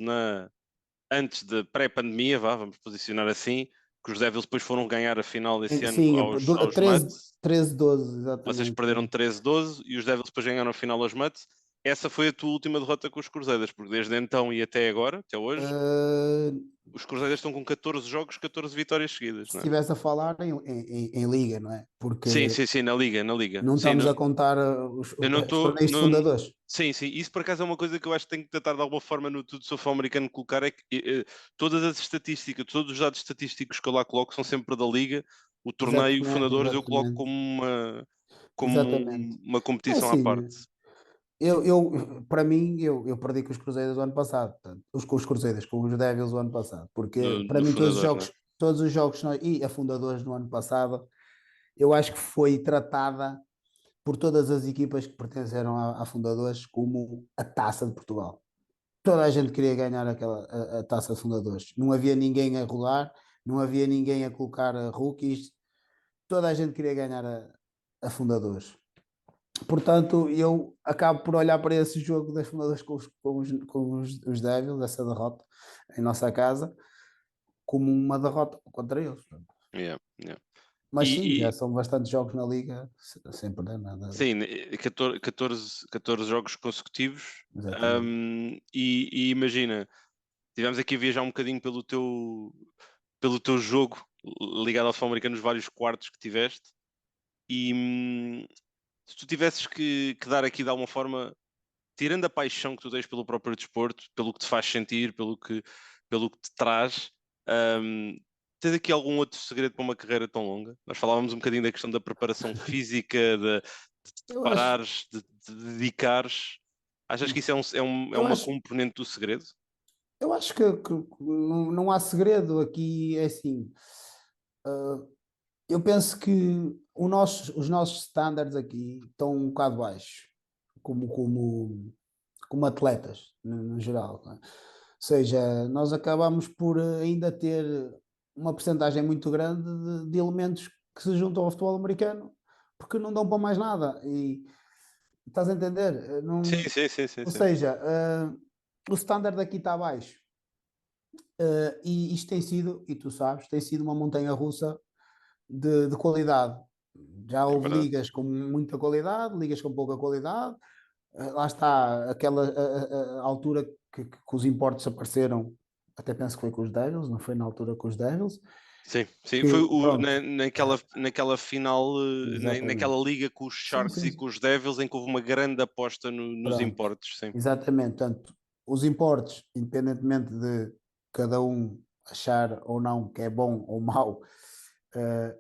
antes da pré-pandemia, vamos posicionar assim, que os Devils depois foram ganhar a final desse ano Sim, aos 13, Mets. 13, 12, Vocês exatamente. perderam 13-12 e os Devils depois ganharam a final aos Mets. Essa foi a tua última derrota com os Cruzeiros, porque desde então e até agora, até hoje, Uh, os Cruzeiros estão com 14 jogos, 14 vitórias seguidas, Se não é? estivesse a falar em liga, não é? Sim, Porque sim, sim, na Liga, na Liga. não Sim, estamos não, a contar eu não os estou. torneios de fundadores. Sim, sim, isso por acaso é uma coisa que eu acho que tenho que tentar de alguma forma no Tudo Sou Americano colocar, é que todas as estatísticas, todos os dados estatísticos que eu lá coloco são sempre da Liga, o torneio Exatamente, Fundadores eu coloco exatamente, como exatamente. uma É competição à parte assim, para mim, eu perdi com os Cruzeiros o ano passado, portanto, com os Cruzeiros, com os Devils o ano passado, porque para no mim Fundadores, não é? todos os jogos e a Fundadores no ano passado, eu acho que foi tratada por todas as equipas que pertenceram a Fundadores como a Taça de Portugal. Toda a gente queria ganhar a Taça de Fundadores. Não havia ninguém a rolar, não havia ninguém a colocar rookies, toda a gente queria ganhar a Fundadores. Portanto, eu acabo por olhar para esse jogo das Fundadores com os Devils, essa derrota em nossa casa, como uma derrota contra eles. Yeah, yeah. Mas sim, já E, são bastantes jogos na Liga, sem perder nada. sim, 14 jogos consecutivos. Exatamente. E imagina, tivemos aqui a viajar um bocadinho pelo teu jogo ligado ao futebol americano, nos vários quartos que tiveste. E se tu tivesses que dar aqui de alguma forma, tirando a paixão que tu tens pelo próprio desporto, pelo que te faz sentir, pelo que te traz, hum, tens aqui algum outro segredo para uma carreira tão longa? Nós falávamos um bocadinho da questão da preparação física, de te Eu acho, parares, de dedicares. Achas que isso é eu uma acho, componente do segredo? eu acho que não há segredo aqui, é assim. ah, eu penso que os nossos estándares aqui estão um bocado baixos, como atletas, no geral. Não é? Ou seja, nós acabamos por ainda ter uma percentagem muito grande de elementos que se juntam ao futebol americano porque não dão para mais nada. E estás a entender? Sim, sim, sim, sim, Ou sim. seja, o standard aqui está baixo. E isto tem sido, e tu sabes, tem sido uma montanha russa de qualidade. Já É houve verdade. ligas com muita qualidade, ligas com pouca qualidade. Lá está aquela a altura que os importes apareceram, até penso que foi com os Devils, não foi na altura com os Devils, Sim, sim, foi que pronto, naquela final, naquela exatamente. liga com os Sim, Sharks sim, e com sim. os Devils, em que houve uma grande aposta nos Pronto, importes, sim. exatamente. Portanto, os importes, independentemente de cada um achar ou não que é bom ou mau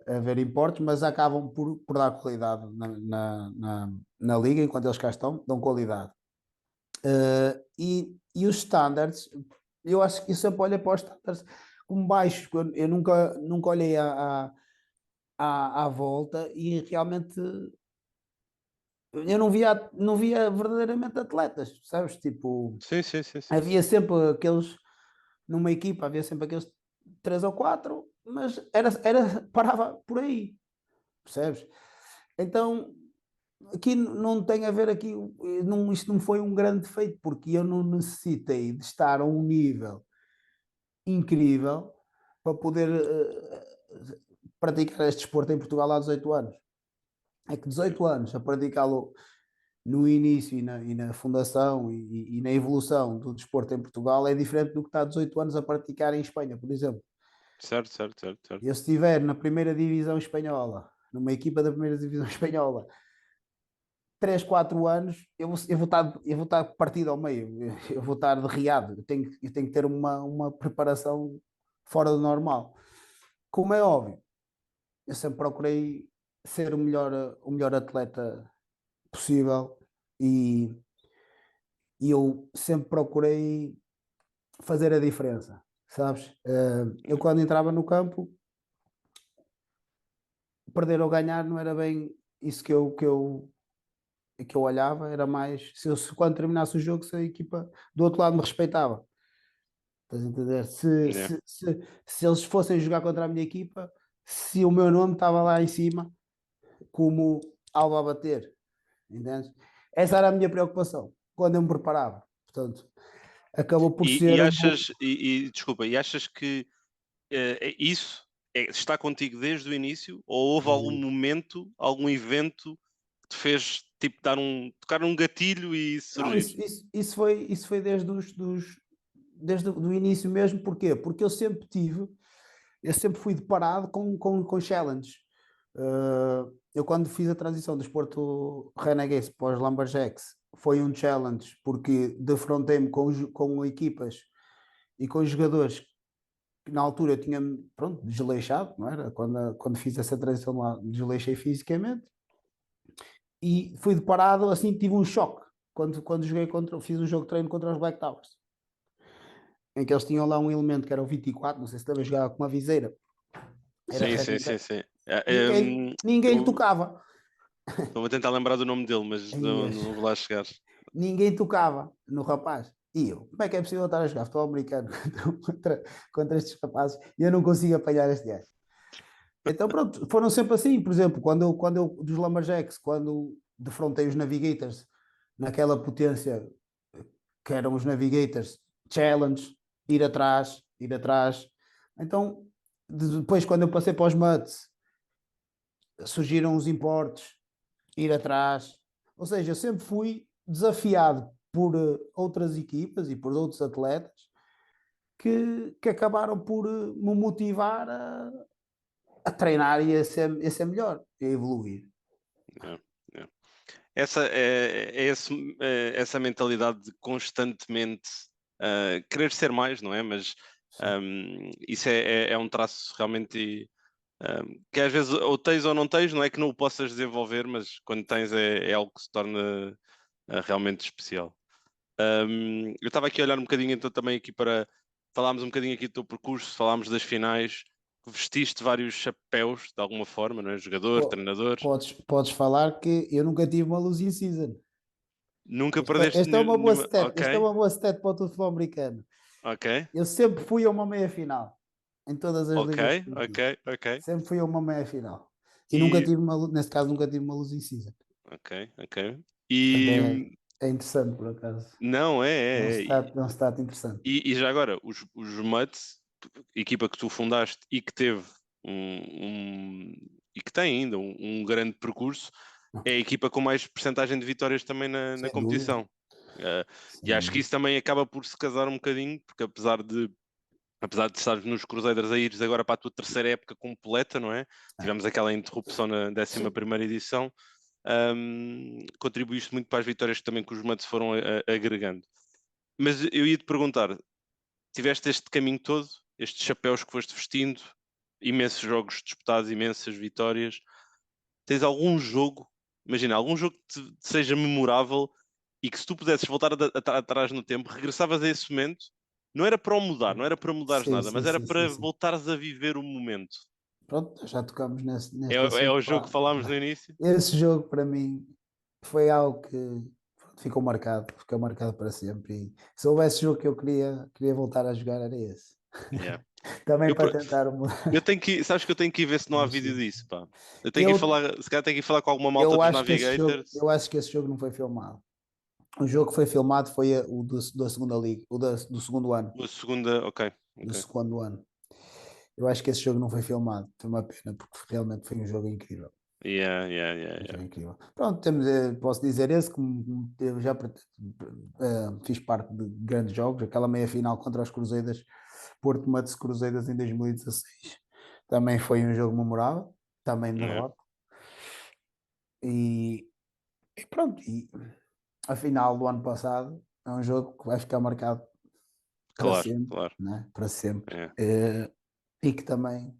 haver importes, mas acabam por dar qualidade na liga, enquanto eles cá estão, dão qualidade. E os standards, eu acho que isso olha para os standards como baixos. Eu nunca olhei à volta e realmente eu não via verdadeiramente atletas, sabes? Tipo, Sim, sim, sim, sim. havia sempre aqueles, numa equipa, havia sempre aqueles três ou quatro, mas parava por aí, percebes? Então, aqui não tem a ver aqui, isto não foi um grande feito, porque eu não necessitei de estar a um nível incrível para poder praticar este desporto em Portugal há 18 anos. É que Yeah. 18 anos a praticá-lo no início e na fundação e na evolução do desporto em Portugal é diferente do que está há 18 anos a praticar em Espanha, por exemplo. Certo, certo, certo, certo. Eu se estiver na primeira divisão espanhola, numa equipa da primeira divisão espanhola, 3 4 anos, eu vou estar partido ao meio, eu vou estar derriado, eu tenho que ter uma preparação fora do normal. Como é óbvio, eu sempre procurei ser o melhor atleta possível e eu sempre procurei fazer a diferença, sabes? Eu quando entrava no campo, perder ou ganhar não era bem isso que eu olhava, era mais se quando terminasse o jogo, se a equipa do outro lado me respeitava. Estás a entender? Se, Yeah. se, se, se eles fossem jogar contra a minha equipa, se o meu nome estava lá em cima, como algo a bater, entendes? Essa era a minha preocupação quando eu me preparava. Portanto, acabou por E ser um achas, desculpa, e achas que isso está contigo desde o início, ou houve algum pouco. momento, algum evento que te fez tocar um gatilho e Não, surgir? isso foi desde desde o início mesmo. Porquê? Porque eu sempre fui deparado com challenge. Eu quando fiz a transição do Desporto Renegades para os Lumberjacks, foi um challenge, porque defrontei-me com equipas e com jogadores que na altura eu tinha, pronto, desleixado, não era? Quando fiz essa transição lá, desleixei fisicamente e fui deparado, assim, tive um choque quando fiz um jogo de treino contra os Black Towers, em que eles tinham lá um elemento que era o 24, não sei se também jogava com uma viseira, era Sim, sim, sim, técnica, sim. ninguém Eu tocava. estou a tentar lembrar do nome dele, mas Aí, não vou lá chegar. ninguém tocava no rapaz. E eu, como é que é possível estar a jogar futebol americano contra estes rapazes e eu não consigo apanhar este gajo? Então, pronto, foram sempre assim. Por exemplo, dos Lumberjacks, quando defrontei os Navigators, naquela potência que eram os Navigators, challenge, ir atrás, ir atrás. Então, depois, quando eu passei para os Mutts, surgiram os importes, ir atrás. Ou seja, eu sempre fui desafiado por outras equipas e por outros atletas que acabaram por me motivar a treinar e a ser melhor, a evoluir. É, é. Essa mentalidade de constantemente querer ser mais, não é? Mas isso é um traço realmente que às vezes ou tens ou não tens, não é que não o possas desenvolver, mas quando tens é algo que se torna realmente especial. Eu estava aqui a olhar um bocadinho então também aqui para falarmos um bocadinho aqui do teu percurso, falámos das finais, vestiste vários chapéus de alguma forma, não é? Jogador, treinador, Podes falar que eu nunca tive uma losing season. nunca perdeste Esta é uma boa nenhuma. stat, Ok, esta é uma boa stat para o futebol americano. ok, Eu sempre fui a uma meia final em todas as ok, ligas que ok, competi. ok. Sempre fui a uma meia final. E nunca E tive nesse caso, nunca tive uma losing season. ok, ok. Portanto, E é interessante por acaso. não é. É um stat interessante. E já agora, os Mutts, equipa que tu fundaste e que teve e que tem ainda um grande percurso, é a equipa com mais percentagem de vitórias também na Sem dúvida. competição. Eh, e Sem acho que dúvida. isso também acaba por se casar um bocadinho, porque apesar de estares nos Crusaders a ires agora para a tua terceira época completa, não é? É. Tivemos aquela interrupção na 11ª edição, contribuíste muito para as vitórias que também que os Mutts foram agregando. Mas eu ia te perguntar, tiveste este caminho todo, estes chapéus que foste vestindo, imensos jogos disputados, imensas vitórias. Tens algum jogo, imagina, algum jogo que te seja memorável e que se tu pudesses voltar atrás no tempo, regressavas a esse momento, não era para o mudar, não era para mudares Sim, nada, sim, mas era sim, sim, para sim. voltares a viver o momento. Pronto, já tocamos É, neste é assunto. o jogo que Pá. falámos no início? Esse jogo para mim foi algo que ficou marcado para sempre. E se houvesse jogo que eu queria voltar a jogar, era esse. Yeah. Também Eu, para tentar mudar. eu tenho que, sabes que eu tenho que ir ver se não há Mas vídeo sim. disso, pá. Eu tenho que ir Eu, falar, se calhar tenho que ir falar com alguma malta dos Navigators. eu acho que esse jogo não foi filmado. O jogo que foi filmado foi o da segunda liga, do segundo ano. A segunda, ok, Do ok. segundo ano. Eu acho que esse jogo não foi filmado. Foi uma pena, porque realmente foi um jogo incrível. Um Yeah. jogo incrível. Pronto, posso dizer esse, como eu já fiz parte de grandes jogos, aquela meia final contra os Crusaders, Porto Matos Crusaders em 2016. Também foi um jogo memorável, também Yeah. derrota. E, e pronto, e a final do ano passado é um jogo que vai ficar marcado para Claro, sempre, claro. né? Para sempre. Yeah. E que também,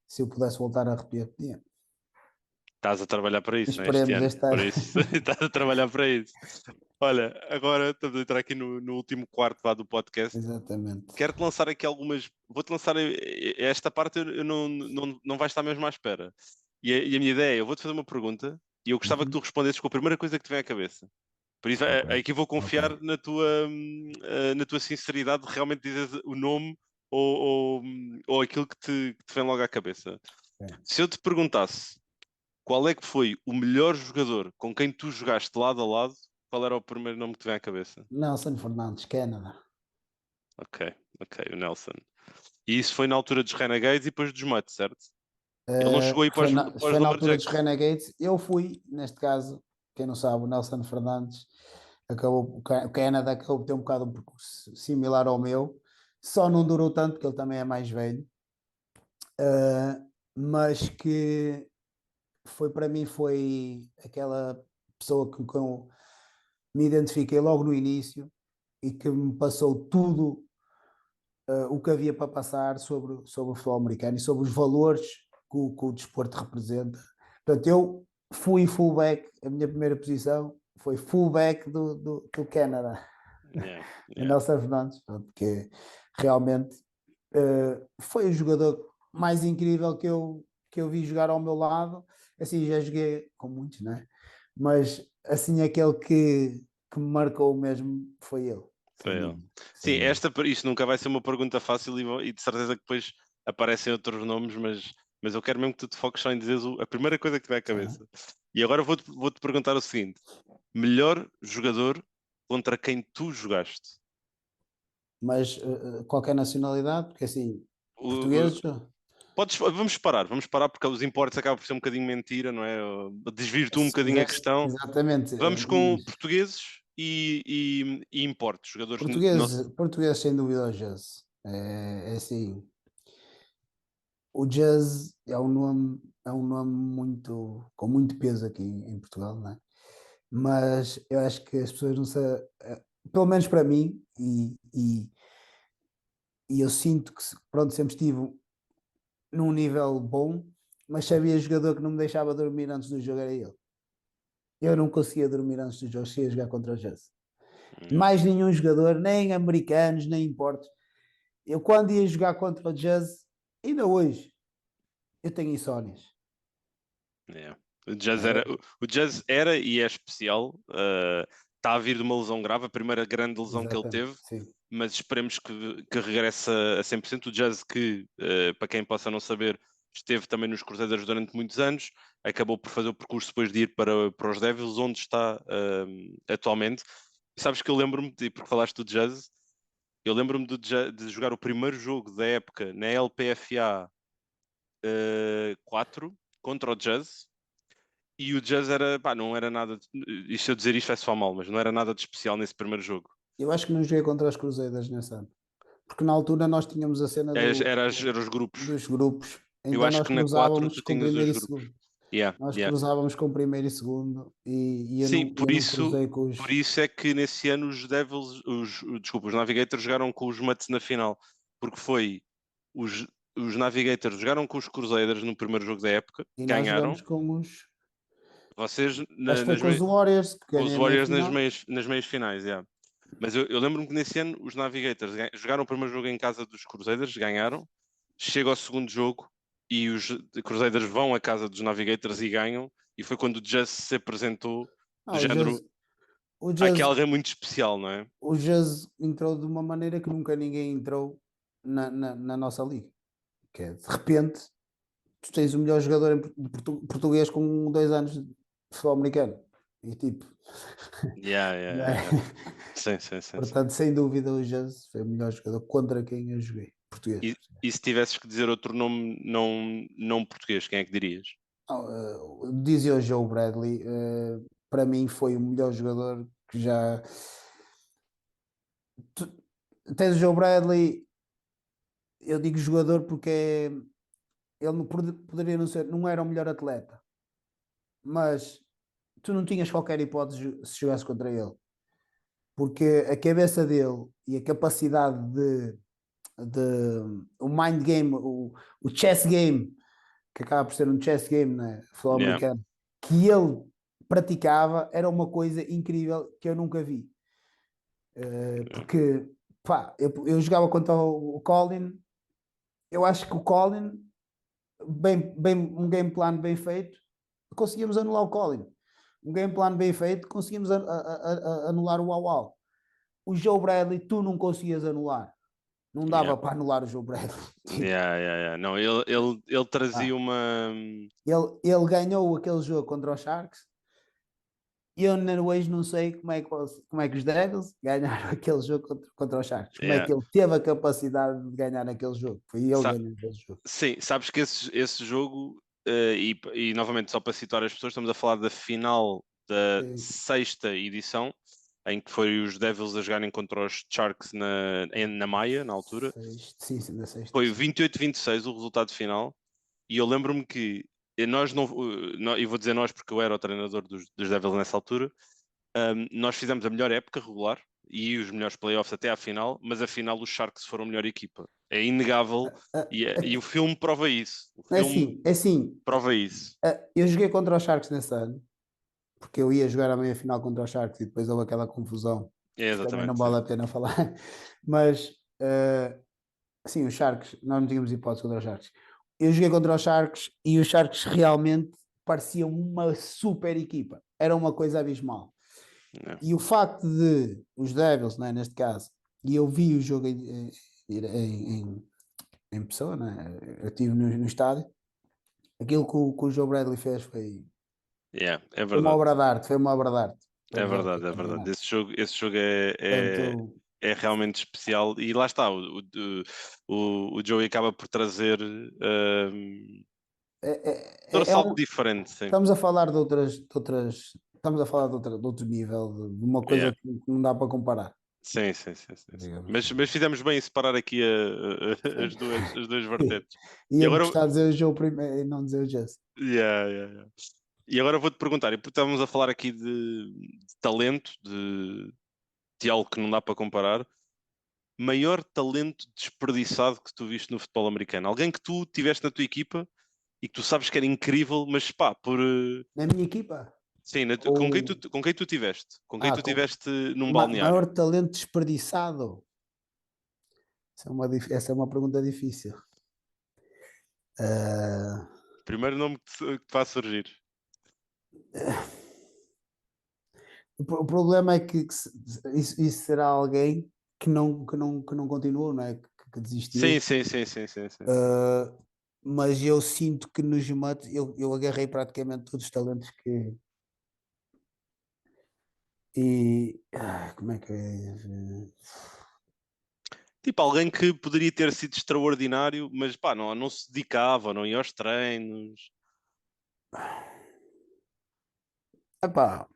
se eu pudesse voltar a repetir, podia. Estás a trabalhar para isso, não é? Este Esperemos ano, este por ano. isso estás a trabalhar para isso. Olha, agora estamos a entrar aqui no último quarto vá, do podcast. Exatamente. Quero-te lançar aqui algumas. Vou-te lançar esta parte, eu não vais estar mesmo à espera. E a minha ideia é: eu vou-te fazer uma pergunta e eu gostava que tu Uhum. respondesses com a primeira coisa que te vem à cabeça. Por isso, Ok, aqui vou ok. confiar na tua sinceridade de realmente dizer o nome ou aquilo que te vem logo à cabeça. Ok. Se eu te perguntasse qual é que foi o melhor jogador com quem tu jogaste lado a lado, qual era o primeiro nome que te vem à cabeça? Nelson Fernandes, Canadá. Ok, o Nelson. E isso foi na altura dos Renegades e depois dos Mutts, certo? Ele não chegou aí para os Foi na altura dos Lumberjacks. Renegades. Eu fui, neste caso, quem não sabe, o Nelson Fernandes o Canadá acabou por ter um bocado um percurso similar ao meu, só não durou tanto, porque ele também é mais velho, mas que foi para mim foi aquela pessoa com quem eu me identifiquei logo no início e que me passou tudo o que havia para passar sobre o futebol americano e sobre os valores que o desporto representa. Portanto, eu fui fullback, a minha primeira posição foi fullback do Canadá, Yeah, em yeah. Nelson Fernandes, porque realmente foi o jogador mais incrível que eu vi jogar ao meu lado. Assim, já joguei com muitos, né? Mas assim, aquele que me marcou mesmo foi ele, Foi sem ele. dúvida, Sim, sem dúvida. isto nunca vai ser uma pergunta fácil e de certeza que depois aparecem outros nomes, mas eu quero mesmo que tu te foques só em dizeres a primeira coisa que te vai à Tá? cabeça. E agora vou-te perguntar o seguinte: melhor jogador contra quem tu jogaste? Mas qualquer nacionalidade, porque assim, O- o- portugueses, vamos parar porque os importes acabam por ser um bocadinho mentira, não é? Desvirtua um se bocadinho a pudesse, questão. exatamente, Vamos com portugueses e importes, jogadores portugueses, portugueses sem dúvida ao jazz. É assim, o jazz é um nome muito, com muito peso aqui em Portugal, não é? Mas eu acho que as pessoas não se, pelo menos para mim, e eu sinto que, pronto, sempre estive num nível bom, mas sabia jogador que não me deixava dormir antes do jogo era ele. Eu não conseguia dormir antes do jogo, se ia jogar contra o Jazz. Yeah, Mais nenhum jogador, nem americanos, nem importes. Eu quando ia jogar contra o Jazz, ainda hoje, eu tenho insónias. yeah. O Jazz era e é especial. Está a vir de uma lesão grave, a primeira grande lesão que ele Exatamente, teve, sim. mas esperemos que regresse a 100%. O Jazz que, para quem possa não saber, esteve também nos Cruzeiros durante muitos anos, acabou por fazer o percurso depois de ir para os Devils, onde está atualmente. E sabes que eu lembro-me, porque falaste do Jazz, eu lembro-me de jogar o primeiro jogo da época na LPFA 4 contra o Jazz. E o Jazz era, pá, não era nada. Isto eu dizer isto é só mal, mas não era nada de especial nesse primeiro jogo. Eu acho que não joguei contra as Cruzeiras nesse ano. Porque na altura nós tínhamos a cena Era os grupos. dos grupos. Eu Então acho nós que na 4 cruzávamos tu com tinhas os primeiro e grupos. segundo. Yeah, Nós yeah. cruzávamos com primeiro e segundo e eu Sim, não, eu não cruzei com por os. isso é que nesse ano os Devils, desculpa, os Navigators jogaram com os Mets na final, porque foi os, os Navigators jogaram com os Crusaders no primeiro jogo da época, E nós jogamos ganharam. com os. Vocês Acho que foi com os Warriors que com os ganhei a meia Warriors final. nas meias finais, yeah. Mas eu lembro-me que nesse ano os Navigators jogaram o primeiro jogo em casa dos Crusaders, ganharam. Chega ao segundo jogo e os Crusaders vão à casa dos Navigators e ganham. E foi quando o Jazz se apresentou do Ah, o género. Jazz, o Aqui Jazz, algo é muito especial, não é? o Jazz entrou de uma maneira que nunca ninguém entrou na nossa liga. Que é, de repente, tu tens o melhor jogador português com 2 anos de futebol americano. E tipo, Yeah, yeah, não yeah, é? yeah. Sim, sim, sim, sim. Portanto, sem dúvida, o Jazz foi o melhor jogador contra quem eu joguei, português. E se tivesses que dizer outro nome não português, quem é que dirias? Dizia o Joe Bradley, para mim foi o melhor jogador que já. Tu, tens o Joe Bradley, eu digo jogador porque ele não poderia não ser, não era o melhor atleta, mas tu não tinhas qualquer hipótese se jogasse contra ele, porque a cabeça dele e a capacidade o mind game, o chess game, que acaba por ser um chess game, né, futebol Yeah. americano, que ele praticava, era uma coisa incrível que eu nunca vi. Porque, pá, eu jogava contra o Colin, eu acho que o Colin, um game plan bem feito, conseguimos anular o Colin. Um game plan bem feito, conseguimos anular o Wow. O Joe Bradley, tu não conseguias anular. Não Yeah. dava para anular o Joe Bradley. Tipo, Yeah, yeah, yeah. Não, ele trazia ah, uma. ele ganhou aquele jogo contra os Sharks. E eu hoje não sei como é que os Devils ganharam aquele jogo contra os Sharks. Como é Yeah. que ele teve a capacidade de ganhar aquele jogo? Foi ele Sa- ganhando aquele jogo. Sim, sabes que esse jogo, e novamente só para situar as pessoas, estamos a falar da final da Sim, sexta edição, em que foi os Devils a jogarem contra os Sharks na Maia, na altura. Sim, da sexta. Foi 28-26 o resultado final, e eu lembro-me que nós não, e vou dizer nós porque eu era o treinador dos Devils nessa altura, nós fizemos a melhor época regular e os melhores playoffs até à final, mas afinal os Sharks foram a melhor equipa. É inegável e o filme prova isso. O filme É assim, prova isso. eu joguei contra os Sharks nesse ano, porque eu ia jogar a meia final contra os Sharks e depois houve aquela confusão, É que também não exatamente, vale sim. a pena falar, mas sim, os Sharks, nós não tínhamos hipótese contra os Sharks. Eu joguei contra os Sharks e os Sharks realmente pareciam uma super equipa, era uma coisa abismal. É. E o facto de os Devils, né, neste caso, e eu vi o jogo em pessoa, né, eu estive no estádio, aquilo que o Joe Bradley fez É foi uma verdade. obra de arte, foi uma obra de arte para É levar verdade, aquele é verdade. campeonato. Esse jogo Portanto, é realmente especial e lá está, o Joey acaba por trazer outro é salto um, diferente, sim. estamos a falar estamos a falar de outro nível, de uma Yeah. coisa que não dá para comparar, Sim, sim, sim, sim, sim. digamos Mas assim. fizemos bem em separar aqui Sim. as duas vertentes. E Ia-me agora, gostar de dizer o jogo primeiro e não dizer o Jesse. yeah, yeah, yeah. E agora vou-te perguntar, e porque estávamos a falar aqui de talento, de algo que não dá para comparar, maior talento desperdiçado que tu viste no futebol americano? Alguém que tu tiveste na tua equipa e que tu sabes que era incrível, mas pá, Na minha equipa? sim, Ou, com quem tu tiveste? Com quem ah, tu com, tiveste num balneário? maior talento desperdiçado? Essa é uma pergunta difícil. Ah, Primeiro nome que te faz surgir. o problema é isso será alguém que não continuou, não é? Que Sim, desistiu. sim, sim, sim, sim, sim. Ah, mas eu sinto que nos mates eu agarrei praticamente todos os talentos que. Como é que é? Tipo, alguém que poderia ter sido extraordinário, mas pá, não se dedicava, não ia aos treinos. Epá,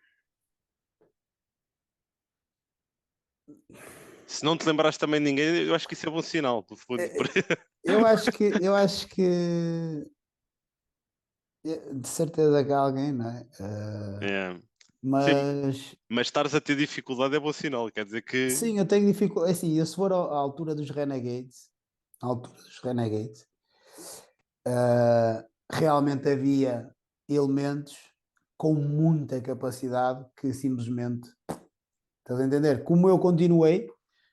Se não te lembraste também de ninguém, eu acho que isso é bom sinal, no fundo. é- é- eu acho que de certeza que há alguém, não é? É. Sim, Mas mas estares a ter dificuldade é bom sinal, quer dizer que. sim, eu tenho dificuldade. Assim, eu se for à altura dos Renegades, à altura dos Renegades, realmente havia elementos com muita capacidade que simplesmente, estás a entender? Como eu continuei,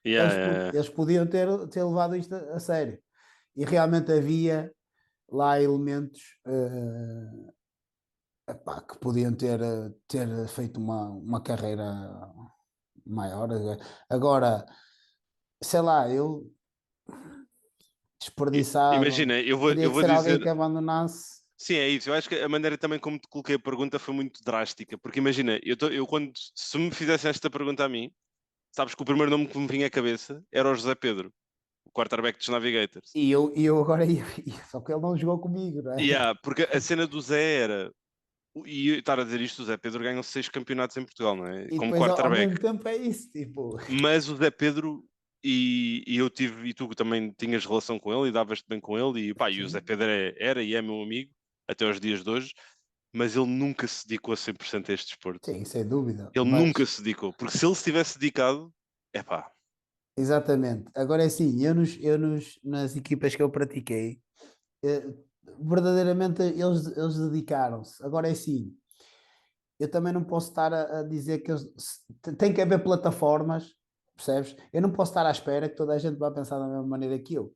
Yeah, yeah, yeah. eles podiam ter levado isto a sério. E realmente havia lá elementos epá, que podiam ter feito uma carreira maior. Agora, sei lá, eu desperdiçado, Imagina, teria eu que vou ser alguém dizer. que abandonasse. Sim, é isso. Eu acho que a maneira também como te coloquei a pergunta foi muito drástica, porque imagina, eu quando se me fizesse esta pergunta a mim, sabes que o primeiro nome que me vinha à cabeça era o José Pedro, o quarterback dos Navigators. E eu agora só que ele não jogou comigo, não é? Yeah, porque a cena do Zé era, e eu estar a dizer isto, o Zé Pedro ganhou 6 campeonatos em Portugal, não é? E Como depois ao quarterback. mesmo tempo é isso, tipo, Mas o Zé Pedro, e eu tive, e tu também tinhas relação com ele e davas-te bem com ele, e pá, e o Zé sim, Pedro era e é meu amigo até aos dias de hoje, mas ele nunca se dedicou a 100% a este desporto. sim, sem dúvida. Ele nunca Mas se dedicou, porque se ele se tivesse dedicado, é pá, exatamente. Agora é assim, nas equipas que eu pratiquei, eh, verdadeiramente eles dedicaram-se. Agora é assim, eu também não posso estar a dizer que tem que haver plataformas, percebes? Eu não posso estar à espera que toda a gente vá pensar da mesma maneira que eu,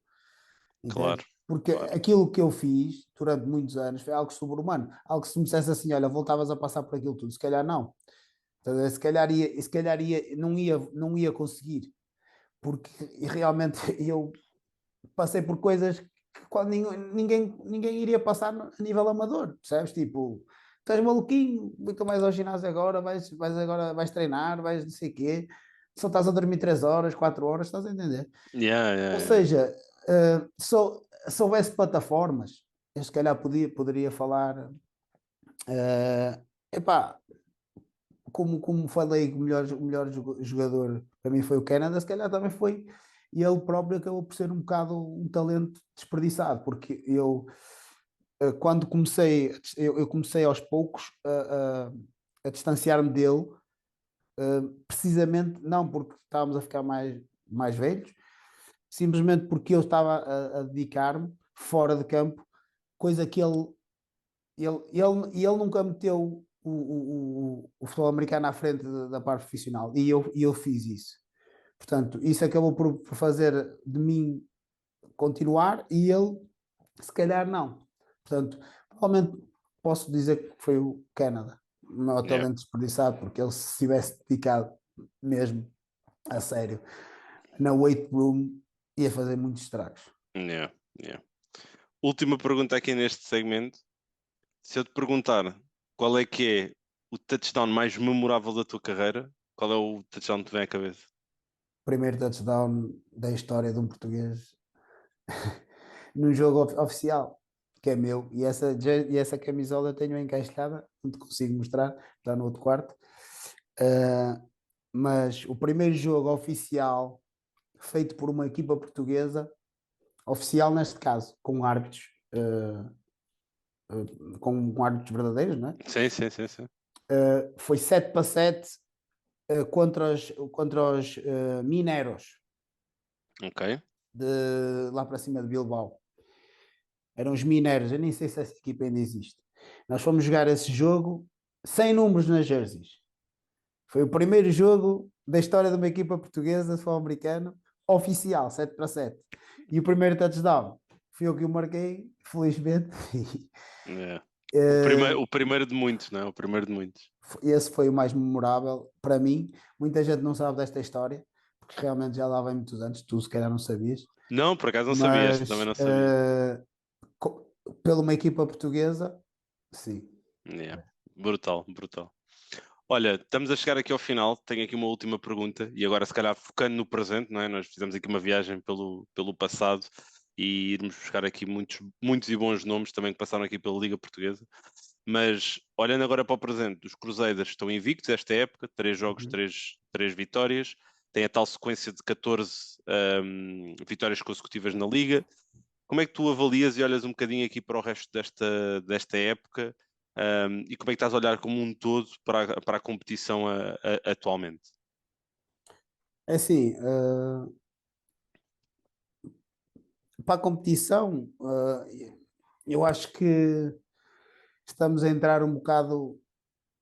claro, entende? Porque claro. aquilo que eu fiz durante muitos anos foi algo sobre-humano, algo que se me dissesse assim, olha, voltavas a passar por aquilo tudo, se calhar não. Então, não ia conseguir, porque realmente eu passei por coisas que quando ninguém iria passar a nível amador, percebes? Tipo, estás maluquinho, muito mais ao ginásio agora, vais treinar, vais não sei o quê, só estás a dormir 3 horas, 4 horas, estás a entender? Yeah, Ou yeah, yeah. seja, se houvesse plataformas, eu se calhar poderia falar, epá, como falei, o melhor jogador para mim foi o Canada, se calhar também foi, e ele próprio acabou por ser um bocado um talento desperdiçado, porque quando comecei, eu comecei aos poucos a distanciar-me dele, precisamente não porque estávamos a ficar mais velhos, simplesmente porque eu estava a dedicar-me fora de campo, coisa que ele nunca meteu o futebol americano à frente da parte profissional e eu fiz isso. Portanto, isso acabou por fazer de mim continuar e ele, se calhar, não. Portanto, provavelmente posso dizer que foi o Canadá, o meu Yeah, talento desperdiçado, porque ele se tivesse dedicado mesmo a sério na weight room ia fazer muitos estragos. yeah, yeah. Última pergunta aqui neste segmento. Se eu te perguntar qual é que é o touchdown mais memorável da tua carreira, qual é o touchdown que te vem à cabeça? Primeiro touchdown da história de um português num jogo oficial, que é meu, e essa camisola eu tenho encaixada, não te consigo mostrar, está no outro quarto. Uh, mas o primeiro jogo oficial feito por uma equipa portuguesa, oficial neste caso, com árbitros, com árbitros verdadeiros, não é? Sim, sim, sim, sim. Foi 7-7 contra os Mineros, Ok. de lá para cima de Bilbao. Eram os Mineiros, eu nem sei se essa equipa ainda existe. Nós fomos jogar esse jogo sem números nas jerseys. Foi o primeiro jogo da história de uma equipa portuguesa de futebol americano oficial, 7-7. E o primeiro touchdown fui eu que o marquei, felizmente. Yeah. Eh, O primeiro de muitos, não é? O primeiro de muitos. Esse foi o mais memorável para mim. Muita gente não sabe desta história, porque realmente já lá vem muitos anos, tu se calhar não sabias, Não, por acaso não sabia, este também mas não sabia. pela uma equipa portuguesa, sim. Yeah. Brutal, brutal. Olha, estamos a chegar aqui ao final. Tenho aqui uma última pergunta, e agora, se calhar, focando no presente, não é? Nós fizemos aqui uma viagem pelo passado e irmos buscar aqui muitos, muitos e bons nomes também que passaram aqui pela Liga Portuguesa. Mas olhando agora para o presente, os Crusaders estão invictos esta época, 3 jogos, Uhum. três vitórias, tem a tal sequência de 14 vitórias consecutivas na Liga. Como é que tu avalias e olhas um bocadinho aqui para o resto desta época, e como é que estás a olhar como um todo para a competição atualmente? É assim, para a competição, eu acho que estamos a entrar um bocado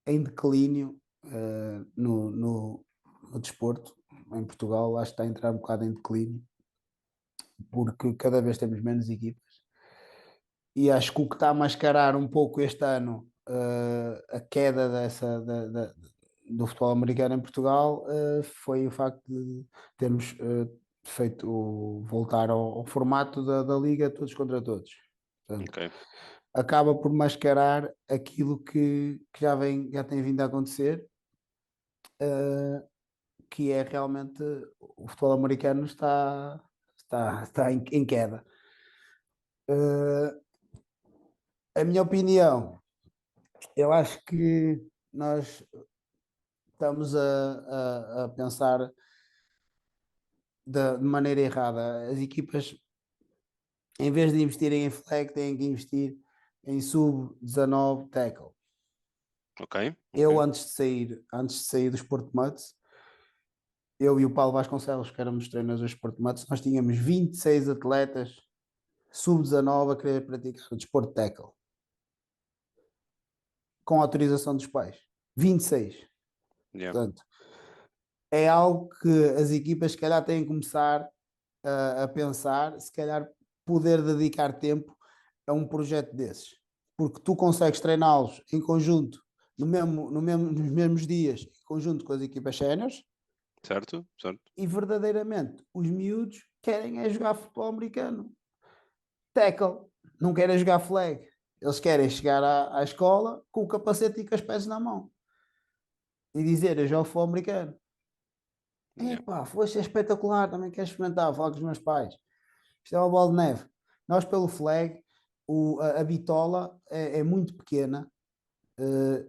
em declínio, no desporto. Em Portugal, acho que está a entrar um bocado em declínio, porque cada vez temos menos equipas. E acho que o que está a mascarar um pouco este ano, a queda do futebol americano em Portugal, foi o facto de termos voltar ao formato da liga todos contra todos. Portanto, Ok, acaba por mascarar aquilo que já tem vindo a acontecer, que é realmente o futebol americano está em queda. Eh, a minha opinião, eu acho que nós estamos a pensar de maneira errada. As equipas, em vez de investirem em flag, têm que investir em sub-19 tackle. ok, Eu, ok. antes de sair do Sport Muds, eu e o Paulo Vasconcelos, que éramos treinadores do Sport Muds, nós tínhamos 26 atletas sub-19 a querer praticar o desporto de tackle, com autorização dos pais. 26. Yeah, Portanto, é algo que as equipas, se calhar, têm que começar a pensar, se calhar, poder dedicar tempo a um projeto desses. Porque tu consegues treiná-los em conjunto, nos mesmos dias, em conjunto com as equipas séniores, certo, certo. e verdadeiramente os miúdos querem é jogar futebol americano. Tackle, não querem jogar flag. Eles querem chegar à escola com o capacete e com as pés na mão e dizer: Eu jogo futebol americano. Yeah, Epá, foi espetacular, também quero experimentar, falar com os meus pais. Isto é uma bola de neve. Nós, pelo flag, a bitola é muito pequena,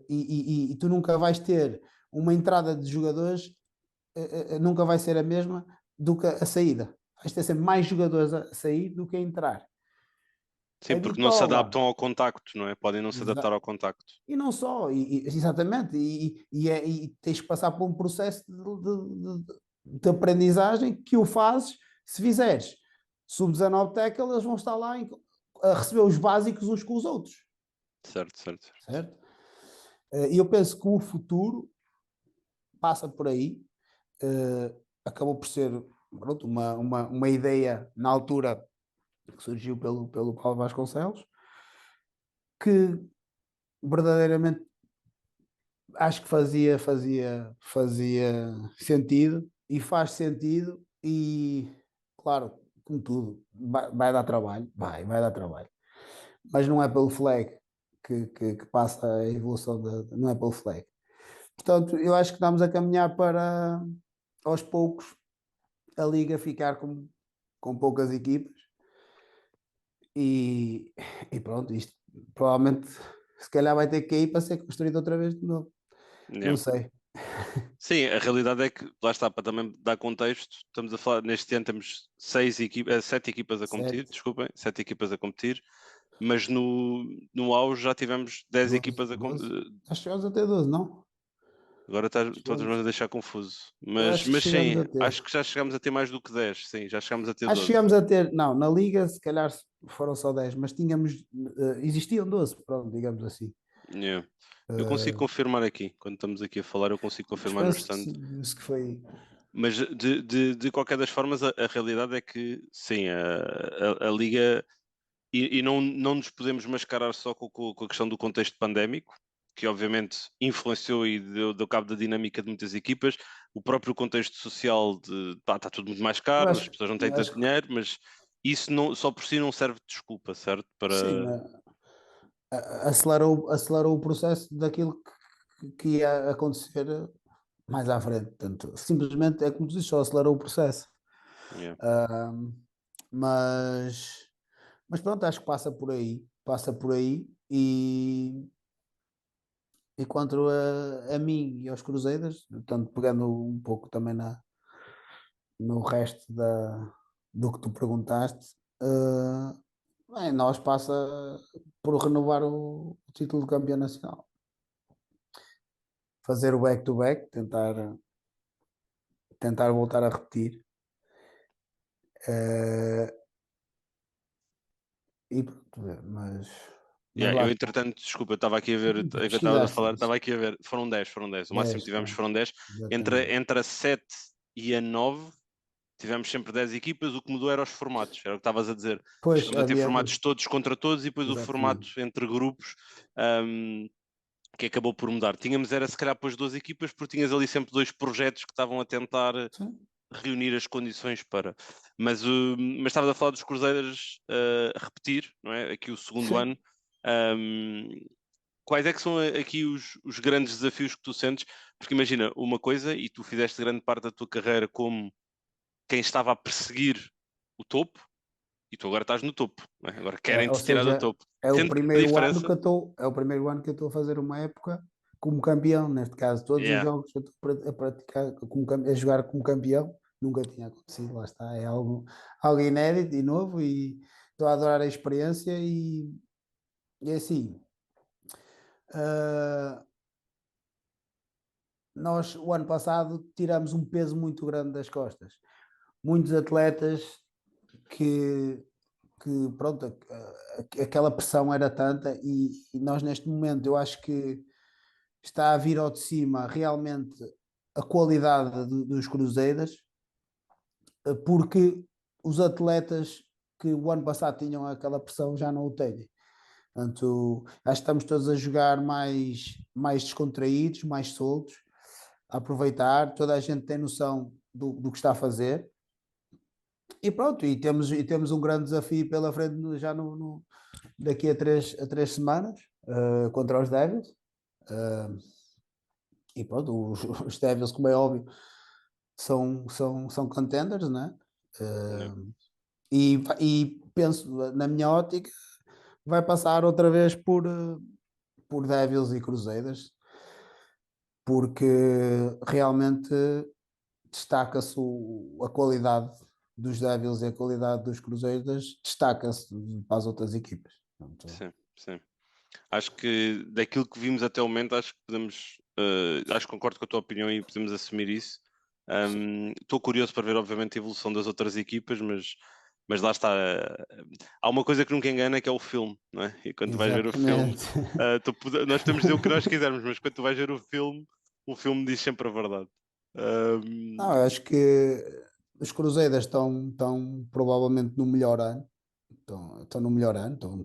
e tu nunca vais ter uma entrada de jogadores nunca vai ser a mesma do que a saída. Vais ter sempre mais jogadores a sair do que a entrar. Sim, A porque não se bitola, adaptam ao contacto, não é? Podem não se adaptar ao contacto. e não só, exatamente, e tens que passar por um processo de aprendizagem que o fazes se fizeres sub-19 tackle, eles vão estar lá a receber os básicos uns com os outros, Certo, certo, certo. certo? E eu penso que o futuro passa por aí. Acabou por ser, pronto, uma ideia na altura que surgiu pelo Paulo Vasconcelos, que verdadeiramente acho que fazia sentido e faz sentido e, claro, como tudo, vai dar trabalho, vai dar trabalho. Mas não é pelo flag que passa a evolução, não é pelo flag. Portanto, eu acho que estamos a caminhar para, aos poucos, a Liga ficar com poucas equipas e, e pronto, isto provavelmente se calhar vai ter que cair para ser construído outra vez de novo. Não Yeah. sei. Sim, a realidade é que, lá está, para também dar contexto, estamos a falar, neste ano temos sete equipas a competir, Sete, desculpem, sete equipas a competir, mas no auge já tivemos 10 12, equipas a competir. 12. Acho que chegamos até 12, não? Agora todos-me Chegamos, a deixar confuso. eu Mas, acho que mas chegamos sim, a ter. acho que já chegamos a ter mais do que 10, sim, já chegamos a ter Acho que 12. chegamos a ter, não, na Liga se calhar foram só 10, mas tínhamos, existiam 12, pronto, digamos assim. Yeah. Eu consigo Eh, confirmar aqui, quando estamos aqui a falar, eu consigo mas confirmar no penso que, stand. que foi. Mas de qualquer das formas, a realidade é que sim, a Liga, e não nos podemos mascarar só com a questão do contexto pandémico, que obviamente influenciou e deu cabo da dinâmica de muitas equipas, o próprio contexto social de pá, está tudo muito mais Eu caro, as acho, pessoas não têm eu tanto acho que dinheiro, mas isso não, só por si não serve de desculpa, certo? sim, Para. acelerou o processo daquilo que ia acontecer mais à frente. Portanto, simplesmente é como tu dizes, só acelerou o processo. Yeah. Ahm, mas, mas pronto, acho que passa por aí e quanto a mim e aos Cruzeiros, portanto, pegando um pouco também no resto do que tu perguntaste, nós passa por renovar o título de campeão nacional. Fazer o back-to-back, tentar voltar a repetir. eh, e pronto, mas Yeah, lá eu, está. entretanto, desculpa, eu estava aqui a ver, enquanto estavas a Pesquisaste falar, isso. estava aqui a ver, foram dez. O máximo que 10, tivemos foram 10. Entre, exatamente. entre a 7 e a 9 tivemos sempre 10 equipas, o que mudou era os formatos, era o que estavas a dizer. Pois Chegamos a ter havia, formatos todos contra todos e depois o formato exatamente. entre grupos, um, que acabou por mudar. Tínhamos, era se calhar, depois duas equipas, porque tinhas ali sempre dois projetos que estavam a tentar Sim, reunir as condições para. Mas estavas a falar dos Cruzeiros a repetir, não é? Aqui o segundo sim. ano. Um, quais é que são aqui os grandes desafios que tu sentes? Porque imagina, uma coisa, e tu fizeste grande parte da tua carreira como quem estava a perseguir o topo, e tu agora estás no topo, não é? Agora Ou querem-te tirar do seja, topo. Sentes a diferença? é o primeiro ano que eu estou a fazer uma época como campeão. Neste caso, todos os Yeah, jogos que eu estou a praticar, a jogar como campeão, nunca tinha acontecido. Lá está, é algo inédito e novo e estou a adorar a experiência e assim. ah, Nós, o ano passado, tiramos um peso muito grande das costas. Muitos atletas que, que pronto, aquela pressão era tanta e nós neste momento eu acho que está a vir ao de cima realmente a qualidade dos Cruzeiros, porque os atletas que o ano passado tinham aquela pressão já não o têm. Portanto, acho que estamos todos a jogar mais descontraídos, mais soltos, a aproveitar, toda a gente tem noção do que está a fazer. E pronto, e temos um grande desafio pela frente já daqui a três semanas, contra os Devils. E pronto, os Devils, como é óbvio, são contenders, né? yeah, E penso, na minha ótica, vai passar outra vez por Devils e Cruzeiros. porque realmente destaca-se a qualidade dos Devils e a qualidade dos Cruzeiros destaca-se para as outras equipas. Portanto, Sim, sim. Acho que daquilo que vimos até o momento, acho que podemos, acho que concordo com a tua opinião e podemos assumir isso. Estou curioso para ver, obviamente, a evolução das outras equipas, mas lá está. Há uma coisa que nunca engana, que é o filme, não é? E quando tu vais ver o filme, exatamente. nós podemos dizer o que nós quisermos, mas quando tu vais ver o filme diz sempre a verdade. Não, eu acho que os Cruzeiros estão provavelmente no melhor ano, estão no melhor ano, estão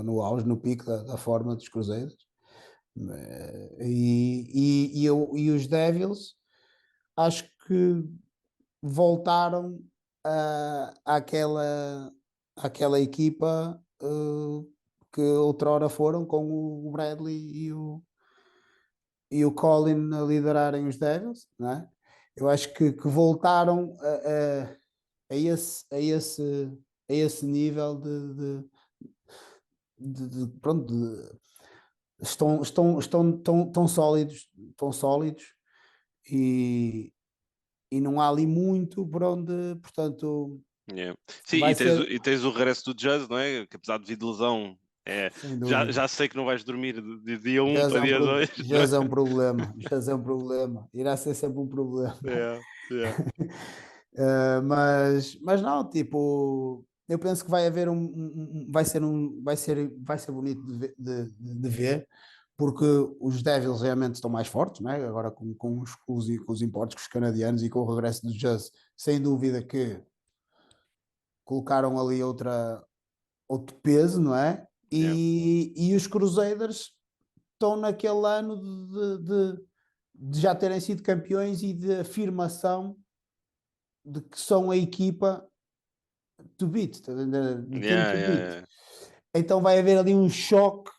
no auge, no pico da forma dos Cruzeiros. E os Devils acho que voltaram àquela equipa que outrora foram com o Bradley e o Colin a liderarem os Devils, não é? Eu acho que voltaram a esse nível pronto, estão tão sólidos e, e não há ali muito por onde, portanto, Yeah. Sim, vai ser, e tens o regresso do Jazz, não é? Que apesar de vir de lesão, sem dúvida. já sei que não vais dormir de dia um para dia 2, não é? Já é um problema, já é um problema, irá ser sempre um problema. Yeah, yeah, Mas não, tipo, eu penso que vai haver vai ser bonito de ver, porque os Devils realmente estão mais fortes, né? Agora com os importes, com os canadianos e com o regresso do Jazz, sem dúvida que colocaram ali outro peso, não é? yeah, E os Crusaders estão naquele ano de já terem sido campeões e de afirmação de que são a equipa to beat, de team yeah, to beat. yeah, Então vai haver ali um choque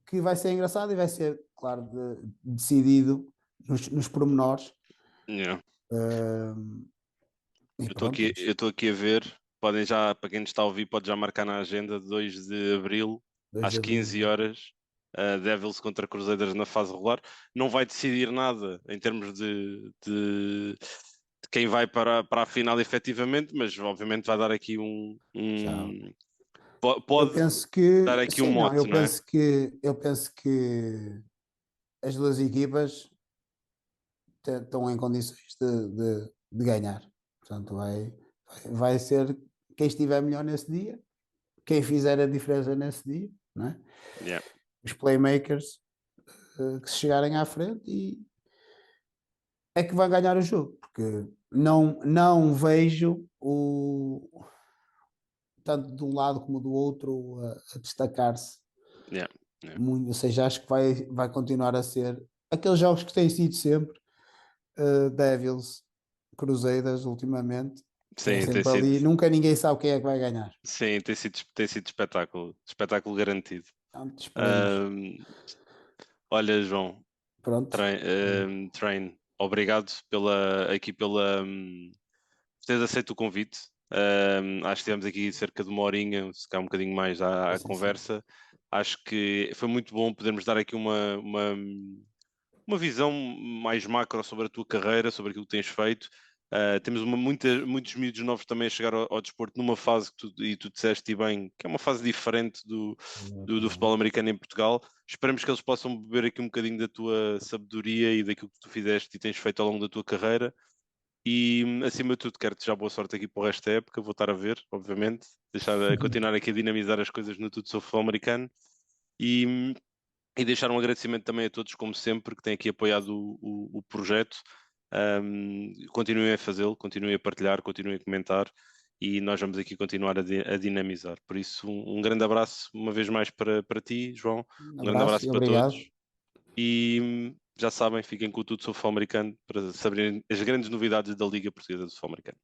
que vai ser engraçado e vai ser, claro, decidido nos pormenores. yeah. E pronto, Eu estou aqui a ver, podem já, para quem nos está a ouvir, pode já marcar na agenda 2 de Abril, 2 às de abril. 15 horas, Devils contra Crusaders na fase regular. Não vai decidir nada em termos de quem vai para a final efetivamente, mas obviamente vai dar aqui Já. Eu pode penso que, dar aqui um sim, não, mote, não é? eu penso que as duas equipas estão em condições de ganhar. Portanto, vai ser quem estiver melhor nesse dia, quem fizer a diferença nesse dia, não é? Yeah, Os playmakers que se chegarem à frente e é que vai ganhar o jogo, porque não vejo tanto de um lado como do outro a destacar-se yeah, yeah. muito, ou seja, acho que vai continuar a ser aqueles jogos que têm sido sempre Devils, Cruzeiras ultimamente, que é Sim, sempre ali, nunca ninguém sabe quem é que vai ganhar. sim, tem sido espetáculo, espetáculo garantido. Portanto, esperemos. Ahm, Olha, João, Pronto. Train, obrigado por teres aceito o convite. Acho que tivemos aqui cerca de uma horinha, se calhar um bocadinho mais à Sim, sim. conversa. Acho que foi muito bom podermos dar aqui uma visão mais macro sobre a tua carreira, sobre aquilo que tens feito. Temos muitos miúdos novos também a chegar ao desporto numa fase e tu disseste e bem, que é uma fase diferente do futebol Exatamente. americano em Portugal. Esperamos que eles possam beber aqui um bocadinho da tua sabedoria e daquilo que tu fizeste e tens feito ao longo da tua carreira. E acima de tudo, quero desejar boa sorte aqui para o resto da época. Vou estar a ver, obviamente, continuar aqui a dinamizar as coisas no Tudo Sobre Futebol Americano. E, e deixar um agradecimento também a todos, como sempre, que têm aqui apoiado o projeto. Continuem a fazê-lo, continuem a partilhar, continuem a comentar e nós vamos aqui continuar a dinamizar. Por isso, um grande abraço uma vez mais para ti, João. Um Um grande abraço abraço e para obrigado. todos. E já sabem, fiquem com o Tudo sobre o Futebol Americano para saberem as grandes novidades da Liga Portuguesa de Futebol Americano.